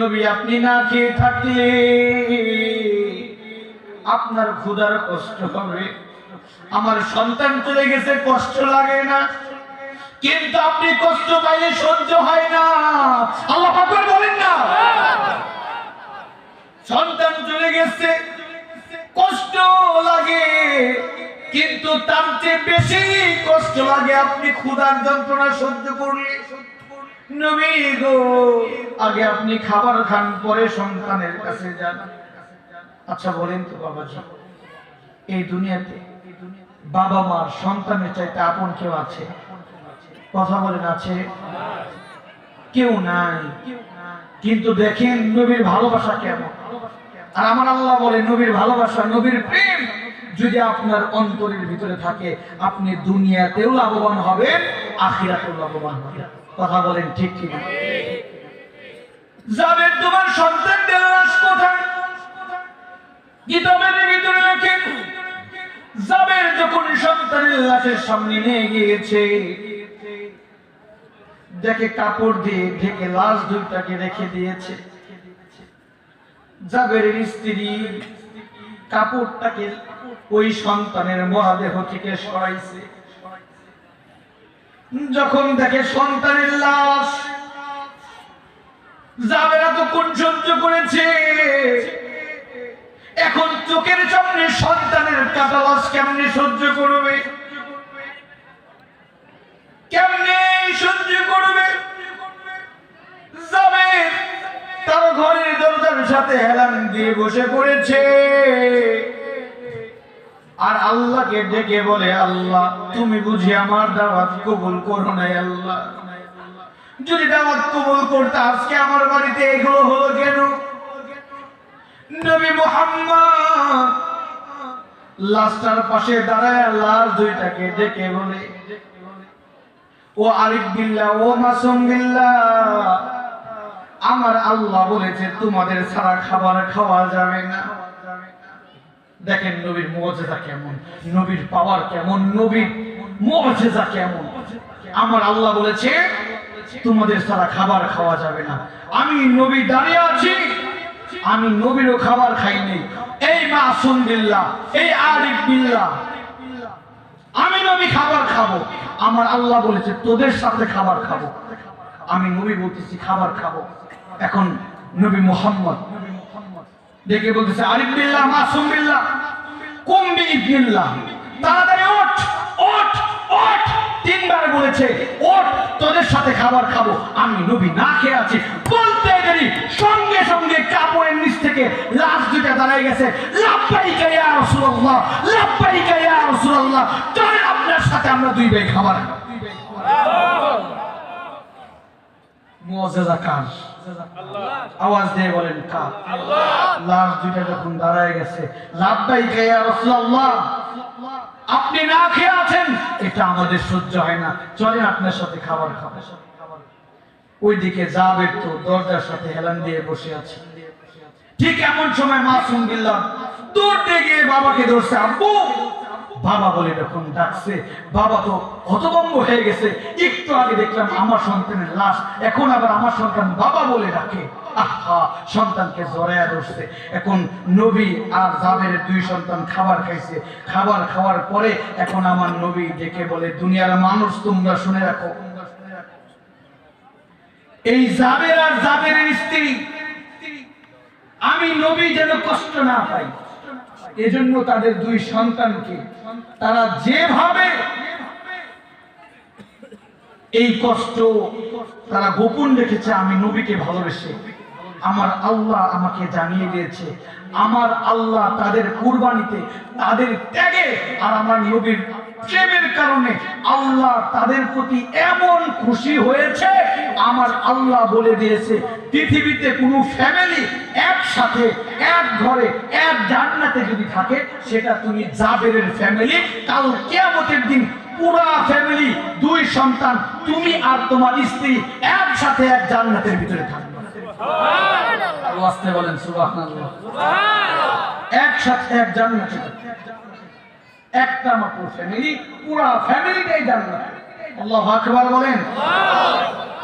নবী, আপনি না খেয়ে থাকলে আপনার ক্ষুধার কষ্ট হবে। আমার সন্তান চলে গেছে, কষ্ট লাগে না, কিন্তু আপনি কষ্ট পাইলে সহ্য হয় না। আল্লাহ আকবার বলেন না। সন্তান চলে গেছে, কষ্ট লাগে, কিন্তু তার চেয়ে বেশি কষ্ট লাগে আপনি ক্ষুধার যন্ত্রণা সহ্য করলে। নবী গো, আগে আপনি খাবার খান, পরে সন্তানের কাছে যান। আচ্ছা বলেন তো বাবাজি, এই দুনিয়াতে বাবা মার সন্তানের চাইতে আপন কেউ আছে? কথা বলেন, আছে? কেউ নাই। কিন্তু দেখেন নবীর ভালোবাসা কেমন। আর আমার আল্লাহ বলে, নবীর ভালোবাসা, নবীর প্রেম যদি আপনার অন্তরের ভিতরে থাকে, আপনি দুনিয়াতেও লাভবান হবেন, আখিরাতেও লাভবান হবেন। কথা বলেন ঠিক কি না? জাবের, তোমার সন্তানদের লাশ কোথায়? কিতাবের ভিতরে লেখেন, জাবের যখন সন্তানের লাশের সামনে নিয়ে গিয়েছে, দেখে কাপড় দিয়ে ঢেকে লাশ দুইটাকে রেখে দিয়েছে। জাবেরের স্ত্রী কাপড়টাকে ওই সন্তানের মরদেহ থেকে সরাইছে। যখন দেখে সন্তানের লাশ, জাবের এতক্ষণ সহ্য করেছে, এখন চোখের সামনে সন্তানের কাটা লাশ কেমনে সহ্য করবে? কেমনে সহ্য করবে? জাবের তার ঘরের দরজার সাথে হেলান দিয়ে বসে পড়েছে আর আল্লাহকে ডেকে বলে, আল্লাহ তুমি বুঝি আমার দাওয়াত কবুল করো নাই? আল্লাহ, যদি দাওয়াত কবুল করতে আজকে আমার বাড়িতে এগুলো হলো কেন? নবী মুহাম্মদ লাশটার পাশে দাঁড়ায় লাশ দুইটাকে ডেকে বলে, ও আরিফ বিল্লাহ, ও মাসুম বিল্লাহ, আমার আল্লাহ বলেছে তোমাদের ছাড়া খাবার খাওয়া যাবে না। দেখেন নবীর মুআজিজা কেমন, নবীর পাওয়ার কেমন, নবীর মুআজিজা কেমন। আমার আল্লাহ বলেছে তোমাদের ছাড়া খাবার খাওয়া যাবে না। আমি নবী দাঁড়িয়ে আছি, আমি নবীরও খাবার খাই নাই। এই মাসুম বিল্লাহ, এই আরিফ বিল্লাহ, আমি নবী খাবার খাবো। আমার আল্লাহ বলেছে তোদের সাথে খাবার খাবো। আমি নবী বলতেছি খাবার খাবো। এখন নবী মুহাম্মদ দেখে বলতেছে, আরিফ বিল্লাহ, মাসুম বিল্লাহ, কুম বিইذনিল্লাহ, তাড়াতাড়ি ওঠ, ওঠ, ওঠ। তিনবার বলেছে ওঠ, তোদের সাথে খাবার খাবো। আমি নবী না খেয়ে আছি বলতে দেরি সঙ্গে সঙ্গে কাপড়ের নিচ থেকে লাশ দুটা দাঁড়ায় গেছে। লাব্বাইকা ইয়া রাসূলুল্লাহ, লাব্বাইকা ইয়া রাসূলুল্লাহ, চলেন আপনার সাথে আমরা দুই ভাই খাবার খাবো। মুআজিজা কার? আওয়াজ দিয়ে বলেন কার? লাশ দুইটা যখন দাঁড়ায় গেছে, লাব্বাইকা ইয়া রাসূলুল্লাহ, আপনি না খেয়ে আছেন, এটা আমাদের সহ্য হয় না, চলেন আপনার সাথে খাবার খাবো। ওইদিকে জাবের তো দরজার সাথে হেলান দিয়ে বসে আছে। ঠিক এমন সময় মাসুম বিল্লাহ দৌড়তে গিয়ে বাবাকে ধরছে, আব্বু। বাবা বলে যখন ডাকছে, বাবা তো হতভম্ব হয়ে গেছে। একটু আগে দেখলাম আমার সন্তানের লাশ, এখন আবার আমার সন্তান বাবা বলে ডাকে। আহা, সন্তানকে জড়ায়া ধরছে। এখন নবী আর জাবেরের দুই সন্তান খাবার খাইছে। খাবার খাওয়ার পরে এখন আমার নবী ডেকে বলে, দুনিয়ার মানুষ তোমরা শুনে রাখো, এই জাবের আর জাবেরের স্ত্রী আমি নবী যেন কষ্ট না পাই, এজন্য তাদের দুই সন্তানকে তারা যেভাবে এই কষ্ট তারা গোপন রেখেছে, আমি নবীকে ভালোবেসে আমার আল্লাহ আমাকে জানিয়ে দিয়েছে, আমার আল্লাহ তাদের কুরবানিতে, তাদের ত্যাগে আর আমার নবীর প্রেমের কারণে আল্লাহ তাদের প্রতি এমন খুশি হয়েছে, আমার আল্লাহ বলে দিয়েছে পৃথিবীতে কোনো ফ্যামিলি একসাথে এক ঘরে এক জান্নাতে যদি থাকে সেটা তুমি জাবেরের ফ্যামিলি। কাল কিয়ামতের দিন পুরা ফ্যামিলি, দুই সন্তান, তুমি আর তোমার স্ত্রী একসাথে এক জান্নাতের ভিতরে থাকবে। আল্লাহ আসতে বলেন সুবহানাল্লাহ। একসাথে এক জান্নাতে একটা মাত্র ফ্যামিলি, পুরা ফ্যামিলিটাই জান্নাতে। আল্লাহু আকবার বলেন।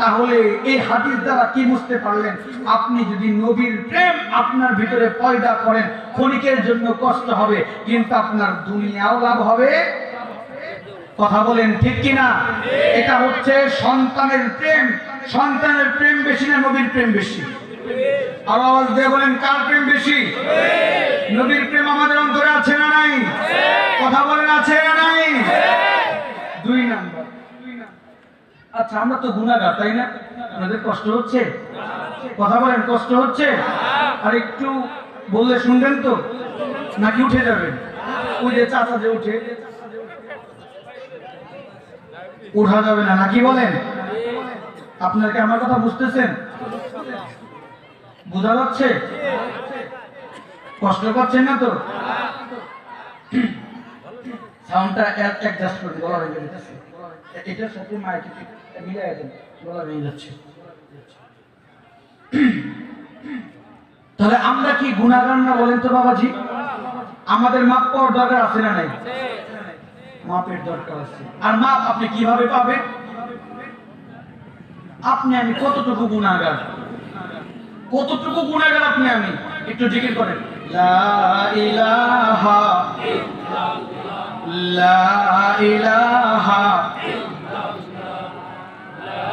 তাহলে এই হাদিস দ্বারা কি বুঝতে পারলেন? আপনি যদি নবীর প্রেম আপনার ভিতরে পয়দা করেন, ক্ষণিকের জন্য কষ্ট হবে কিন্তু আপনার দুনিয়াও লাভ হবে। কথা বলেন ঠিক কিনা? এটা হচ্ছে সন্তানের প্রেম। সন্তানের প্রেম বেশি না নবীর প্রেম বেশি? আর আওয়াজ দিয়ে বলেন কার প্রেম বেশি? নবীর প্রেম আমাদের অন্তরে আছে না নাই? কথা বলেন আছে না নাই? দুই নাম্বার, আচ্ছা আমরা তো গুনাহগার, তাই না? আমাদের কষ্ট হচ্ছে? কথা বলেন কষ্ট হচ্ছে? আর একটু বললে শুনবেন তো নাকি উঠে যাবেন? ওই যে চাচা যে উঠে, উঠা যাবে না নাকি বলেন? আপনারা কি আমার কথা বুঝতেছেন? বোঝা যাচ্ছে? কষ্ট পাচ্ছেন না তো? সাউন্ডটা অ্যাডজাস্ট করুন, গলা ভেঙে যাচ্ছে। এটার সাথে মাইক মিলাই দেন, গলা ভেঙে যাচ্ছে। তাহলে আমরা কি গুনাহগার না বলেন তো বাবাজি? আমাদের মাপ পাওয়ার দরকার আছে না নাই? মাপের দরকার আছে। আর মাপ আপনি কিভাবে পাবেন? আপনি আমি কতটুকু গুনাহগার, কতটুকু গুনাহগার আপনি আমি একটু জিকির করেন, লা ইলাহা ইল্লাল্লাহ, লা ইলাহা ইল্লাল্লাহ, লা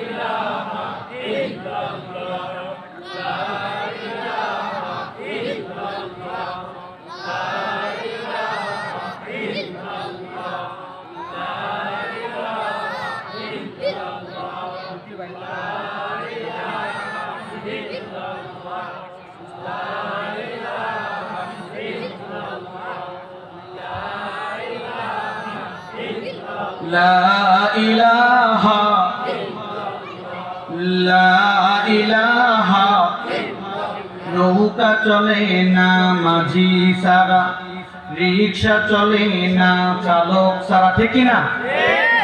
ইলাহা ইল্লাল্লাহ, লা ইলাহা ইল্লাল্লাহ, লা ইলাহা ইল্লাল্লাহ, লা ইলাহা লা ইলাহা। নৌকা চলে না মাঝি সারা, রিক্সা চলে না চালক সারা, ঠিক না?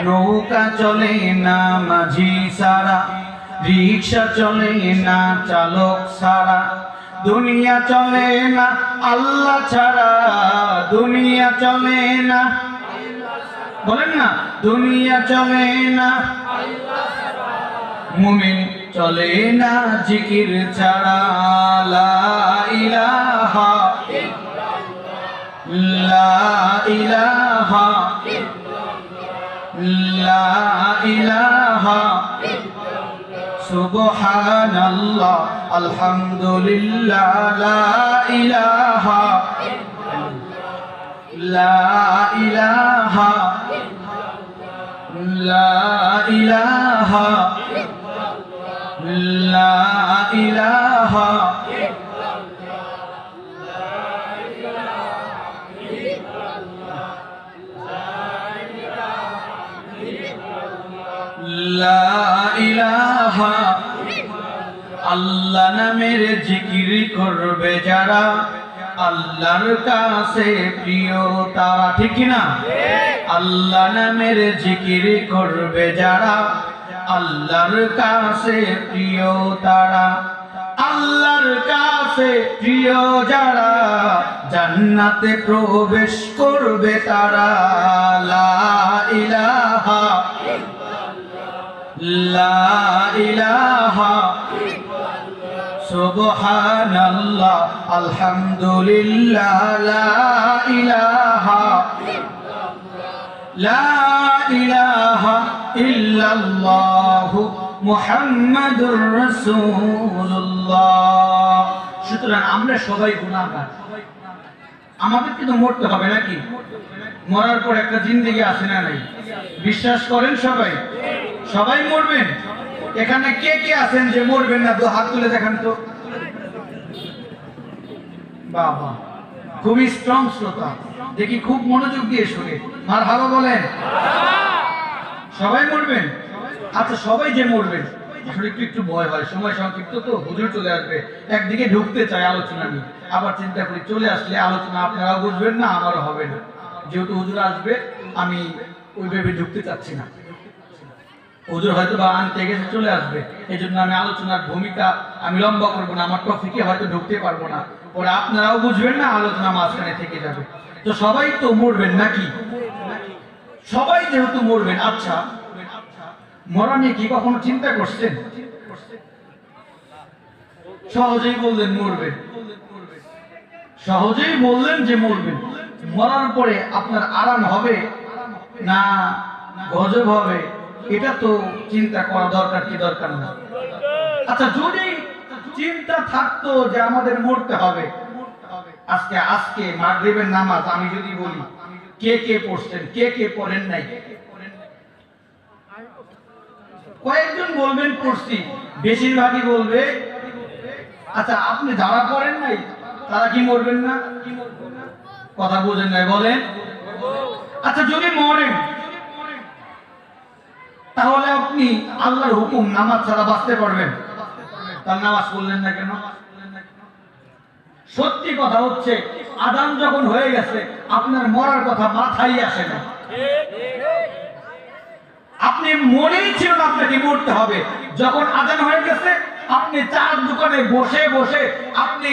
নৌকা চলে না মাঝি সারা, রিক্সা চলে না চালক সারা, দুনিয়া চলে না আল্লাহ ছাড়া, দুনিয়া চলে না, বলেন না, দুনিয়া চলে না মুমিন চলে না জিকির ছাড়া। লা ইলাহা লা ইলাহা লা ইলাহা সুবহানাল্লাহ আলহামদুলিল্লাহ, লা ইলাহা লা ইলাহা লা ইলাহা লা ইলাহা লা ইলাহা। আল্লাহ নামের জিকির করবে যারা, আল্লাহর কাছে প্রিয় তারা, ঠিক না? আল্লাহ নামের জিকির করবে যারা, আল্লাহর কাছে প্রিয় তারা, আল্লাহর কাছে প্রিয় যারা, জান্নাতে প্রবেশ করবে তারা। লা ইলাহা লা ইলাহা সুবহানাল্লাহ আলহামদুলিল্লাহ লা ইলাহা ইল্লাল্লাহ মুহাম্মাদুর রাসূলুল্লাহ। সুতরাং আমরা সবাই গুনাহগার, আমাদেরকে তো মরতে হবে নাকি? মরার পর একটা জিন্দেগি আছে না নাই? বিশ্বাস করেন সবাই? সবাই মরবেন। এখানে কে কে আছেন যে মরবেন না? তো হাত তুলে দেখান তো। বাবা, খুবই স্ট্রং শ্রোতা, দেখি খুব মনোযোগ দিয়ে শুনে। মারহাবা বলেন। সবাই মরবেন? আচ্ছা, সবাই যে মরবেন, আসলে একটু একটু ভয় হয়, সময় সংক্ষিপ্ত তো, হুজুর চলে আসবে, একদিকে ঢুকতে চাই আলোচনা নিয়ে, আবার চিন্তা করি চলে আসলে আলোচনা আপনারাও বুঝবেন না, আমারও হবে না। যেহেতু হুজুর আসবে, আমি ওই ভেবে ঢুকতে চাচ্ছি না। হুজুর হয়তো বা আনতে গেছে, চলে আসবে, এই জন্য আমি আলোচনার ভূমিকা আমি লম্বা করবো না, আমার টপিকে হয়তো ঢুকতে পারবো না, পরে আপনারাও বুঝবেন না, আলোচনা মাঝখানে থেকে যাবে। তো সবাই তো মরবেন নাকি? সবাই যেহেতু মরবেন, আচ্ছা, মরা নিয়ে কি কখনো চিন্তা করছেন? সহজেই বললেন মরবেন, সহজেই বললেন যে মরবেন। মরার পরে আপনার আরাম হবে না গজব হবে, এটা তো চিন্তা করা দরকার কি দরকার না? আচ্ছা, যদি চিন্তা থাকতো যে আমাদের মরতে হবে, আজকে মাগরিবের নামাজ আমি যদি বলি, কে কে পড়ছেন, কে কে পড়েন নাই? কয়েকজন বলবেন পড়ছি, বেশিরভাগই বলবে। আচ্ছা, আপনি যারা পড়েন নাই তারা কি মরবেন না? কথা বোঝেন নাই, বলেন। আচ্ছা, যদি মরেন তাহলে আপনি আল্লাহর হুকুম নামাজ ছাড়া বাঁচতে পারবেন? তার নামাজ পড়লেন না কেন? সত্যি কথা হচ্ছে, আযান যখন হয়ে গেছে আপনার মরার কথা মাথায় আসে না। আপনি মনেই ছিল না আপনাকে মরতে হবে। যখন আযান হয়ে গেছে, আপনি চার দোকানে বসে বসে আপনি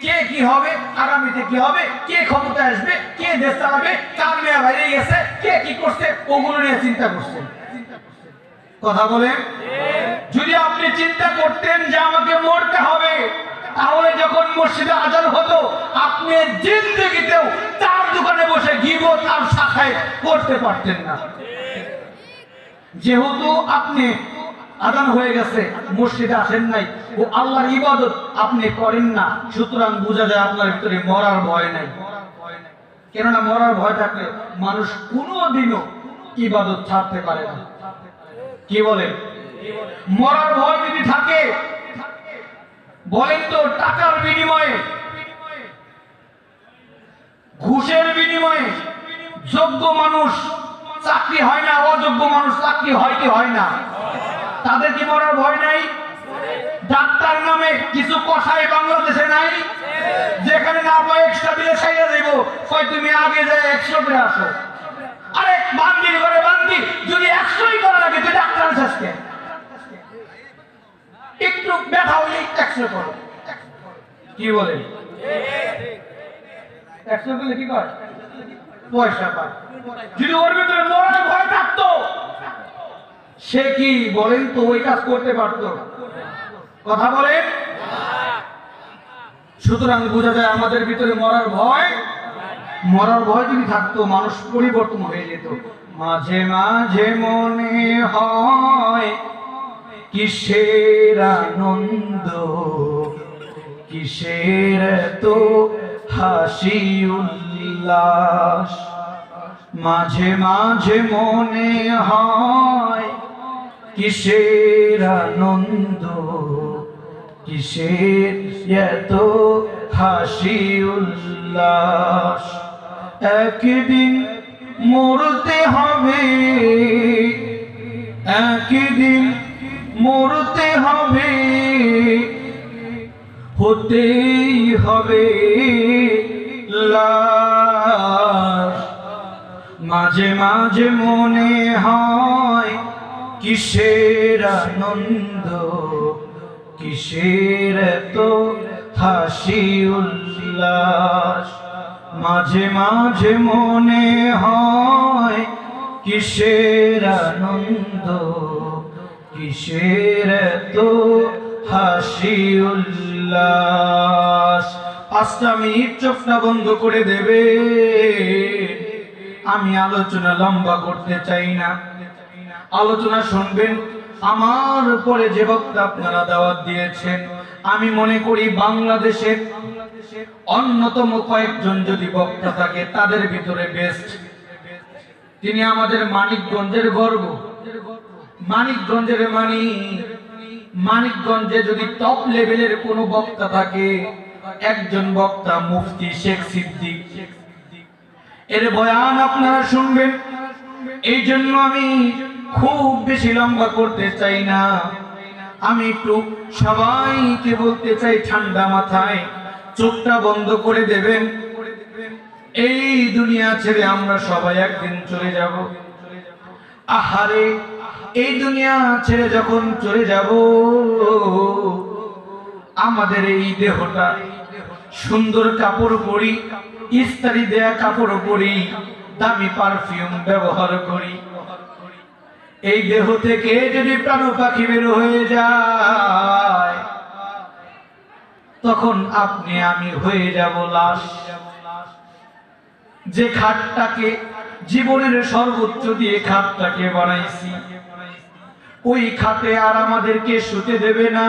কে কি হবে, আগামীতে কি হবে, কে ক্ষমতা আসবে, কে দেশ চালাবে, কার মেয়ে বাইরে গেছে, কে কি করছে, ওগুলো নিয়ে চিন্তা করছেন। কথা বলে, যদি আপনি চিন্তা করতেন যে আমাকে মরতে হবে, তাহলে যখন মসজিদে আযান হতো আপনি জিন্দেগিতেও চার দোকানে বসে গীবত আর শাখায় করতে পারতেন না। যেহেতু আপনি আযান হয়ে গেছে, মসজিদে আসেন নাই, ও আল্লাহর ইবাদত আপনি করেন না, সুতরাং বোঝা যায় আপনার ভিতরে মরার ভয় নাই। কেননা মরার ভয় থাকলে মানুষ কোনোদিনও ইবাদত ছাড়তে পারে না। কি বলেন? মরার ভয় যদি থাকে, বলেন তো, টাকার বিনিময়ে, ঘুষের বিনিময়ে যোগ্য মানুষ চাকরি হয় না, অযোগ্য মানুষ চাকরি হয় কি হয় না? তাদের কি মরার ভয় নাই? ডাক্তার নামে কিছু কষাই বাংলাদেশে নাই, যেখানে না পাই এক্সট্রা দিলে সাইয়া দেব, কয় তুমি আগে যায় 100 করে আসো। আরে বান্দির ঘরে বান্দি, যদি 100ই করা লাগে তুই ডাক্তার আছিস কে? একটু ব্যথা হইলে 100 করো। কি বলে? 100 করলে কি করে? পয়সা পায়। যদি ওর ভিতরে মরার ভয় থাকতো, সে কি বলেন তো ওই কাজ করতে পারতো? কথা বলেন। সুতরাং বোঝা যায় আমাদের ভিতরে মরার ভয় যদি থাকতো, মানুষ পরিবর্তন হয়ে যেত। মাঝে মাঝে মনে হয় কিসের আনন্দ, কিসের তো হাসি উল্লাস। মাঝে মাঝে মনে হয় কিসের আনন্দ, কিসের এত হাসি উল্লাস। একদিন মরতে হবে, একদিন মরতে হবে, হতেই হবে লাশ। মাঝে মাঝে মনে হয় কিসের আনন্দ, কিসের তো হাসি উল্লাস। মাঝে মাঝে মনে হয় কিসের আনন্দ, কিসের তো হাসি গশিউল্লাস। 5টা মিনিট চোখটা বন্ধ করে দেবে। আমি আলোচনা লম্বা করতে চাই না, আলোচনা শুনবেন। আমার পরে যে বক্তা আপনারা দাওয়াত দিয়েছেন, আমি মনে করি বাংলাদেশের অন্যতম কয়েকজন যদি বক্তা থাকে তাদের ভিতরে বেস্ট। তিনি আমাদের মানিকগঞ্জের গর্ব। মানিকগঞ্জের মানিকগঞ্জে যদি টপ লেভেলের কোনো বক্তা থাকে, একজন বক্তা মুফতি শেখ সিদ্দিক। এর বয়ান আপনারা শুনবেন। এই জন্য আমি খুব বেশি লম্বা করতে চাই না। আমি একটু সবাইকে বলতে চাই, ঠান্ডা মাথায় চোখটা বন্ধ করে দেবেন। এই দুনিয়া ছেড়ে আমরা সবাই একদিন চলে যাব। আহারে, এই দুনিয়া ছেড়ে যখন চলে যাব, আমাদের এই দেহটা সুন্দর কাপড় পরি, ইস্ত্রি দেয়া কাপড় পরি, দামি পারফিউম ব্যবহার করি। এই দেহ থেকে যদি প্রাণ পাখি বের হয়ে যায়, তখন আপনি আমি হয়ে যাব লাশ। যে খাটটাকে জীবনের সর্বোচ্চ দিয়ে খাটটাকে বানাইছি, ওই খাটে আর আমাদেরকে শুতে দেবে না।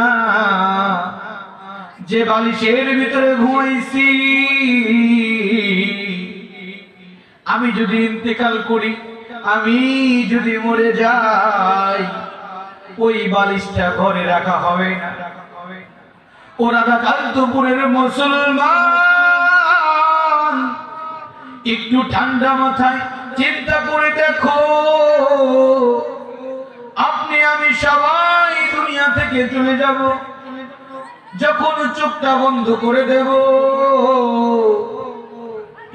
যে বালিশের ভিতরে ঘুমাইছি, আমি যদি ইন্তেকাল করি, আমি যদি মরে যাই, ওই বালিশটা ঘরে রাখা হবে না। ওরা কান্তপুরের মুসলমান, একটু ঠান্ডা মাথায় চিন্তা করে দেখো, আপনি আমি সবাই দুনিয়া থেকে চলে যাব। যখন চোখটা বন্ধ করে দেব,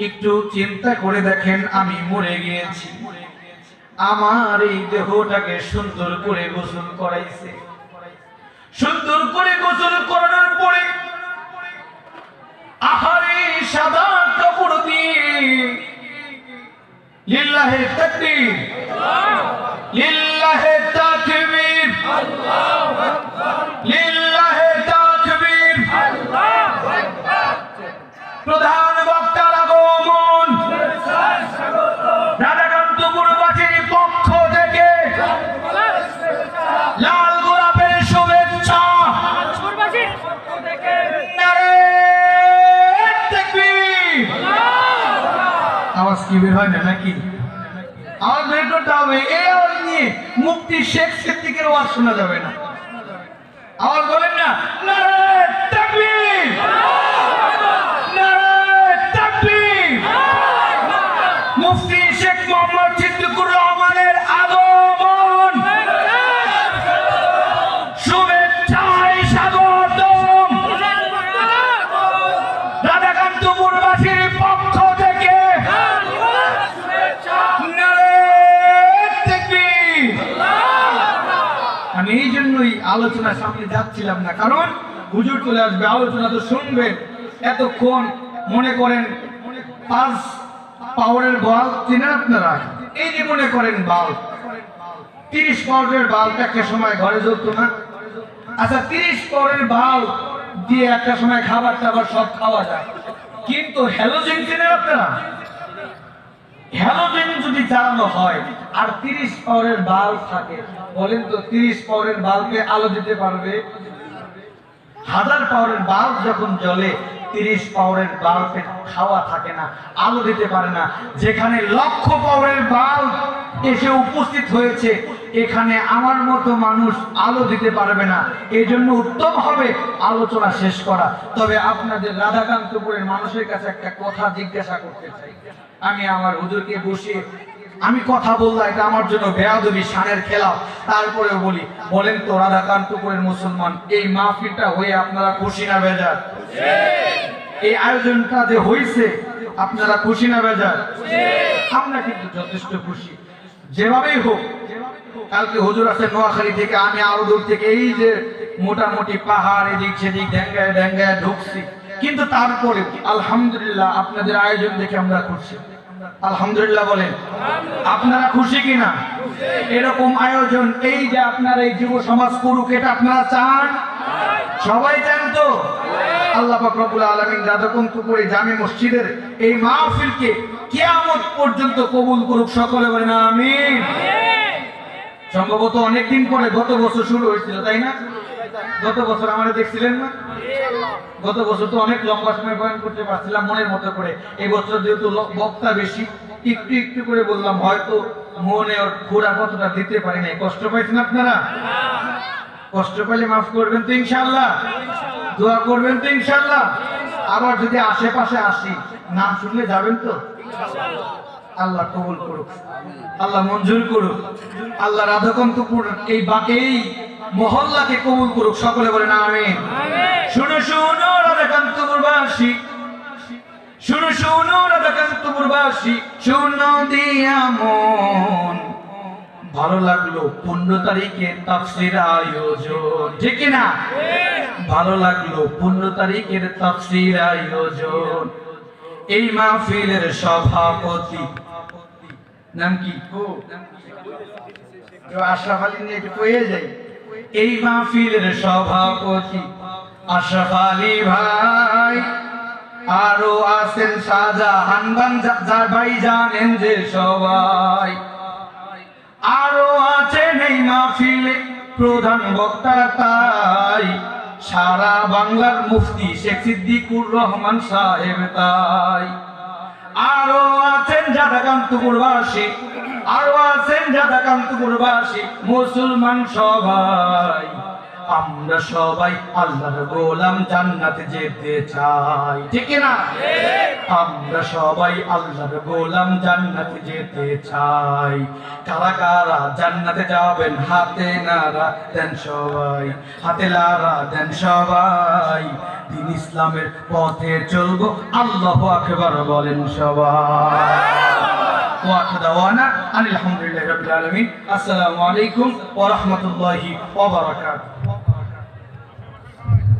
একটু চিন্তা করে দেখেন, আমি মরে গিয়েছি, আমার এই দেহটাকে সুন্দর করে গোসল করাইছে। সুন্দর করে গোসল করানোর পরে আহারে সাদা কাপড় দিয়ে, লিল্লাহে তাকবীর, লিল্লাহে তাকবীর, আল্লাহু আকবার, লিল্লাহে তাকবীর, আল্লাহু আকবার। প্রধান বক্তার আগমন, রাধাকান্তপুরবাসীর পক্ষ থেকে লাল গোলাপের শুভেচ্ছা। আওয়াজ কি বের হয় না নাকি? আওয়াজ বের করতে হবে। এই আওয়াজ নিয়ে মুফতি শেখ সিদ্দিকের ওয়াজ শোনা যাবে না। আওয়াজ বলেন না, নারে তাকবীর, নারে তাকবীর। মুফতি শেখ মোহাম্মদ সিদ্দিকুর রহমানের আগমন, শুভেচ্ছায় স্বাগতম। রাধাকান্তপুরবাসীর পক্ষ থেকে আমি এই জন্যই আলোচনার সামনে যাচ্ছিলাম না, কারণ হুজুর চলে আসবে, আলোচনা তো শুনবেন। এতক্ষণ মনে করেন 5 পাওয়ারের বাল্ব চিনেন আপনারা? এই যে মনে করেন বাল্ব, 30 পাওয়ারের বাল্ব একটা সময় ঘরে জ্বলতো না? আচ্ছা, 30 পাওয়ারের বাল্ব দিয়ে একটা সময় খাবার টাবার সব খাওয়া যায়, কিন্তু হ্যালোজেন চিনেন আপনারা? হ্যালোজেন যদি জ্বালানো হয় আর 30 পাওয়ারের বাল্ব থাকে, বলেন তো 30 পাওয়ারের বাল্বে আলো দিতে পারবে? 1000 পাওয়ারের বাল্ব যখন জ্বলে, 30 পাওয়ারের বাল্বের খাওয়া থাকে না, আলো দিতে পারে না। যেখানে লক্ষ পাওয়ারের বাল্ব এসে উপস্থিত হয়েছে, এখানে আমার মতো মানুষ আলো দিতে পারবে না। এই জন্য উত্তম হবে আলোচনা শেষ করা। তবে আপনাদের রাধাকান্তপুরের মানুষের কাছে একটা কথা জিজ্ঞাসা করতে চাই। আমি আমার হুজুরকে বসিয়ে আমি কথা বললাম, এটা আমার জন্য বেয়াদবি, শানের খেলা। তারপরেও বলি, বলেন তো রাধাকান্তপুরের মুসলমান, এই মাহফিলটা হয়ে আপনারা খুশি না বেজার? এই আয়োজনটা যে হয়েছে, আপনারা খুশি না বেজার? আমরা কিন্তু যথেষ্ট খুশি। যেভাবেই হোক, কালকে হুজুর আছে নোয়াখালী থেকে, আমি আরো দূর থেকে, এই যে মোটামুটি পাহাড় এদিক সেদিক ড্যাঙ্গায় ড্যাঙ্গায় ঢুকছি, কিন্তু তারপরে আলহামদুলিল্লাহ আপনাদের আয়োজন দেখে আমরা খুশি। আলহামদুলিল্লাহ বলেন, আপনারা খুশি কিনা? এরকম আয়োজন এই যে আপনারা এই যুব সমাজ করুক, এটা আপনারা চান? সবাই জানতো আল্লাহ পাক রব্বুল আলামিন রাধাকান্ত করে জামে মসজিদের এই মাহফিলকে কিয়ামত পর্যন্ত কবুল করুক, সকলে বলেন আমিন। সম্ভবত অনেকদিন পরে গত বছর শুরু হয়েছিল, তাই না? গত বছর আমরা দেখছিলেন না? গত বছর তো অনেক লম্বা সময় বয়ান করতে পারছিলাম মনের মতো করে। এই বছর যেহেতু বক্তা বেশি, একটু একটু করে বললাম, হয়তো মনে ওর ঘোরা কতটা দিতে পারি নাই। কষ্ট পাইছেন আপনারা? কষ্ট পেলে মাফ করবেন তো ইনশাআল্লাহ? দোয়া করবেন তো ইনশাআল্লাহ? আবার যদি আশেপাশে আসি, নাম শুনলে যাবেন তো? আল্লাহ কবুল করুক, আল্লাহ মঞ্জুর করুক, আল্লাহ রাধাকান্তপুর এই মহল্লাকে কবুল করুক, সকলে বলেন আমিন। শুনো শুনো রাধাকান্তপুরবাসী, শুনো শুনো রাধাকান্তপুরবাসী, শুনো দিয়া মন, ভালো লাগলো 15 তারিখে তাফসীর আয়োজন, ঠিক না? ভালো লাগলো 15 তারিখের তাফসীর আয়োজন। এই মাহফিলের সভাপতি নাম কি? আশরাফ আলী নিয়ে একটু কয়ে যাই। এই মাহফিলের সভাপতি আশরাফ আলী ভাই, আরো আছেন শাহজাহান যার ভাই জানেন যে সবাই, আরো আছেন এই মাহফিলে প্রধান বক্তা তাই সারা বাংলার মুফতি শেখ সিদ্দিকুর রহমান সাহেব তাই, আরো আছেন রাধাকান্তপুরবাসী, আরো আছেন রাধাকান্তপুরবাসী মুসলমান সবাই, আমরা সবাই আল্লাহর গোলাম জান্নাতে যেতে চাই, ঠিক না? আমরা সবাই আল্লাহর গোলাম জান্নাতে যেতে চাই। কারা কারা জান্নাতে যাবেন হাতে নারা দেন সবাই, হাতে নারা দেন সবাই। দিন ইসলামের পথে চলবো, আল্লাহু আকবার বলেন সবাই। ওয়া আখদাওয়ানা আলহামদুলিল্লাহি রাব্বিল আলামিন। আসসালামু আলাইকুম ওয়া রাহমাতুল্লাহি ওয়া বারাকাতুহু।